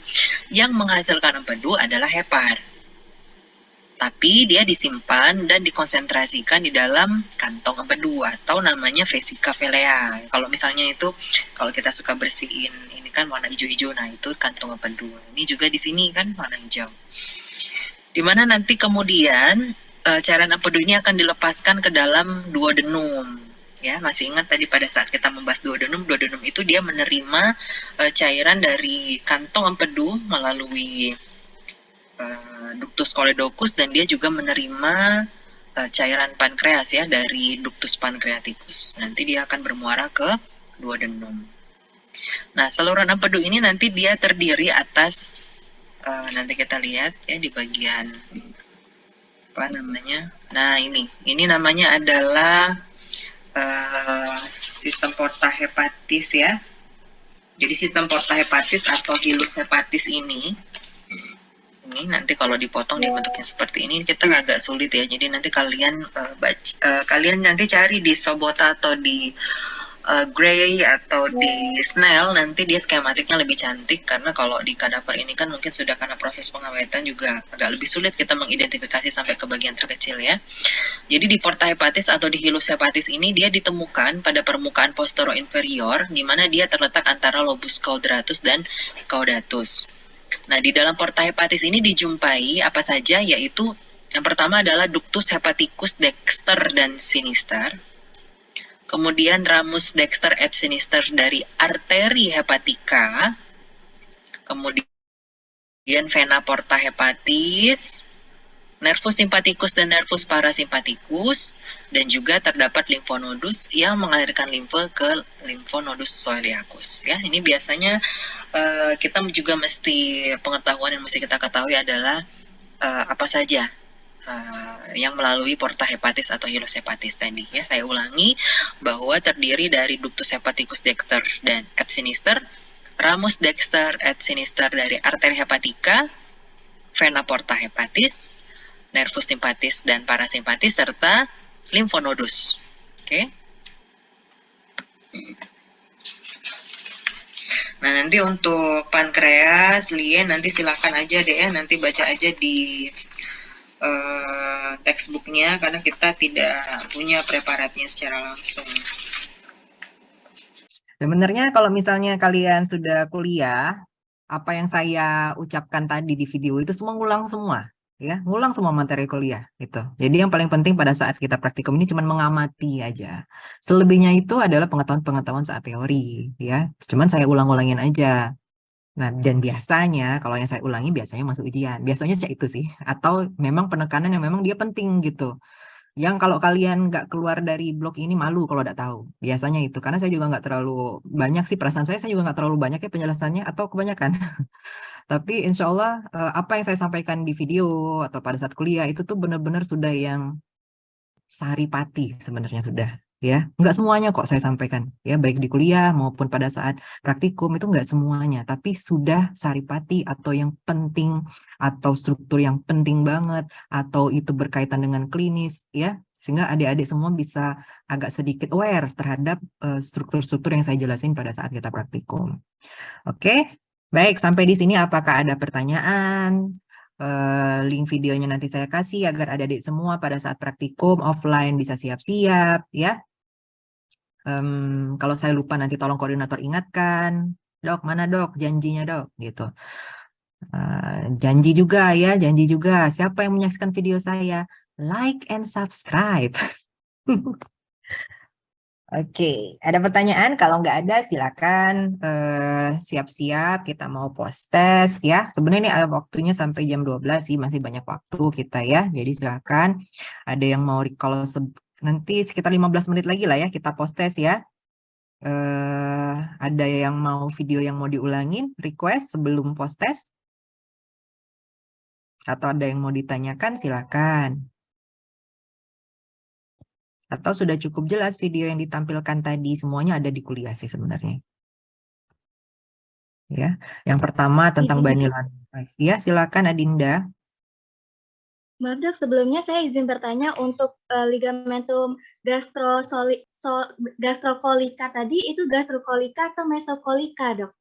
Speaker 2: Yang menghasilkan empedu adalah hepar. Tapi dia disimpan dan dikonsentrasikan di dalam kantong empedu atau namanya vesica velea. Kalau misalnya itu, kalau kita suka bersihin ini kan warna hijau-hijau, nah itu kantong empedu. Ini juga di sini kan warna hijau. Dimana nanti kemudian cairan empedu ini akan dilepaskan ke dalam duodenum. Ya, masih ingat tadi pada saat kita membahas duodenum itu dia menerima cairan dari kantong empedu melalui ductus choledochus, dan dia juga menerima cairan pankreas ya dari ductus pancreaticus. Nanti dia akan bermuara ke duodenum. Nah, saluran empedu ini nanti dia terdiri atas nanti kita lihat ya di bagian apa namanya. Nah, ini namanya adalah sistem porta hepatis ya. Jadi sistem porta hepatis atau hilus hepatis ini nanti kalau dipotong dibentuknya seperti ini, kita agak sulit ya. Jadi nanti kalian kalian nanti cari di Sobota atau di Gray atau di Snell, nanti dia skematiknya lebih cantik, karena kalau di kadaver ini kan mungkin sudah karena proses pengawetan juga agak lebih sulit kita mengidentifikasi sampai ke bagian terkecil ya. Jadi di porta hepatis atau di hilus hepatis ini dia ditemukan pada permukaan postero inferior, di mana dia terletak antara lobus quadratus dan caudatus. Nah, di dalam porta hepatis ini dijumpai apa saja, yaitu yang pertama adalah ductus hepaticus dexter dan sinister. Kemudian ramus dexter et sinister dari arteri hepatica. Kemudian vena porta hepatis, nervus sympathicus dan nervus parasimpaticus, dan juga terdapat limfonodus yang mengalirkan limfe ke limfonodus coeliacus. Ya, ini biasanya kita juga mesti pengetahuan yang mesti kita ketahui adalah apa saja yang melalui porta hepatis atau hilus hepatis tadi. Ya, saya ulangi bahwa terdiri dari ductus hepaticus dexter dan et sinister, ramus dexter et sinister dari arteri hepatica, vena porta hepatis, nervus simpatis dan parasimpatis, serta limfonodus. Oke. Nah, nanti untuk pankreas, lien, nanti silakan aja deh ya, nanti baca aja di textbooknya, karena kita tidak punya preparatnya secara langsung.
Speaker 1: Sebenarnya kalau misalnya kalian sudah kuliah, apa yang saya ucapkan tadi di video itu semua ngulang semua. Ya, ngulang semua materi kuliah gitu. Jadi yang paling penting pada saat kita praktikum ini cuma mengamati aja. Selebihnya itu adalah pengetahuan-pengetahuan saat teori, ya. Cuman saya ulang-ulangin aja. Nah, dan biasanya kalau yang saya ulangi biasanya masuk ujian. Biasanya sih itu sih. Atau memang penekanan yang memang dia penting gitu. Yang kalau kalian nggak keluar dari blog ini malu kalau nggak tahu. Biasanya itu. Karena saya juga nggak terlalu banyak sih, perasaan saya juga nggak terlalu banyak ya penjelasannya, atau kebanyakan. Tapi insya Allah apa yang saya sampaikan di video atau pada saat kuliah itu tuh benar-benar sudah yang saripati sebenarnya sudah. Ya, nggak semuanya kok saya sampaikan. Ya, baik di kuliah maupun pada saat praktikum itu nggak semuanya. Tapi sudah saripati atau yang penting atau struktur yang penting banget atau itu berkaitan dengan klinis ya. Sehingga adik-adik semua bisa agak sedikit aware terhadap struktur-struktur yang saya jelasin pada saat kita praktikum. Oke, baik, sampai di sini apakah ada pertanyaan? link videonya nanti saya kasih agar adik-adik semua pada saat praktikum offline bisa siap-siap ya. Kalau saya lupa nanti tolong koordinator ingatkan. Dok, mana dok? Janjinya dok, gitu. Janji juga ya, janji juga. Siapa yang menyaksikan video saya? Like and subscribe. Oke, ada pertanyaan? Kalau nggak ada, silakan siap-siap. Kita mau post test ya. Sebenarnya ini waktunya sampai jam 12 sih, masih banyak waktu kita ya. Jadi silakan. Ada yang mau kalau nanti sekitar 15 menit lagi lah ya kita post test ya. Ada yang mau video yang mau diulangin, request sebelum post test? Atau ada yang mau ditanyakan, silakan. Atau sudah cukup jelas video yang ditampilkan tadi, semuanya ada di kuliah sih sebenarnya. Ya, yang pertama tentang Vanilla. Ya, silakan Adinda.
Speaker 7: Maaf dok, sebelumnya saya izin bertanya untuk ligamentum gastrokolika tadi, itu gastrokolika atau mesokolika dok?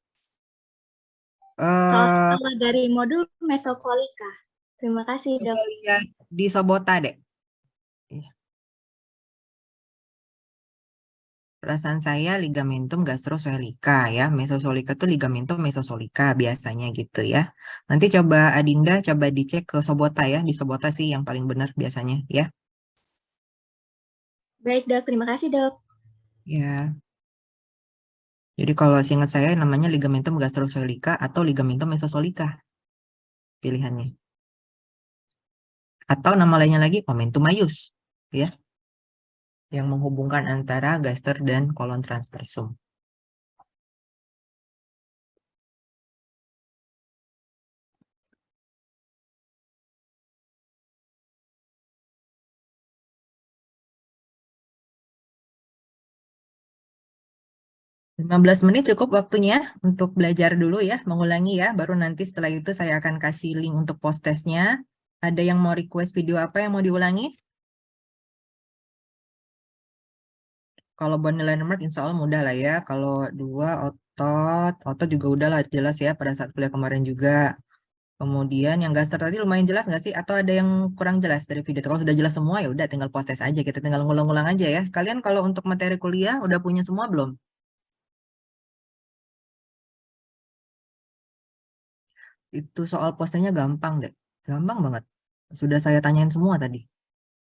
Speaker 7: Soal dari modul mesokolika. Terima kasih dok.
Speaker 1: Lihat di Sobota deh. Perasaan saya ligamentum gastrosolika ya. Mesosolika itu ligamentum mesosolika biasanya gitu ya. Nanti coba Adinda coba dicek ke Sobota ya. Di Sobota sih yang paling benar biasanya ya.
Speaker 7: Baik dok, terima kasih dok.
Speaker 1: Ya. Jadi kalau seingat saya namanya ligamentum gastrosolika atau ligamentum mesosolika. Pilihannya. Atau nama lainnya lagi momentum maius ya. Yang menghubungkan antara gaster dan kolon transversum. Lima 15 menit cukup waktunya untuk belajar dulu ya, mengulangi ya. Baru nanti setelah itu saya akan kasih link untuk post testnya. Ada yang mau request video apa yang mau diulangi? Kalau bone landmark insya Allah mudah lah ya. Kalau 2 otot juga udah lah jelas ya pada saat kuliah kemarin juga. Kemudian yang gaster tadi lumayan jelas nggak sih? Atau ada yang kurang jelas dari video? Kalau sudah jelas semua ya udah tinggal post test aja. Kita tinggal ngulang-ngulang aja ya. Kalian kalau untuk materi kuliah udah punya semua belum? Itu soal postnya gampang deh. Gampang banget. Sudah saya tanyain semua tadi.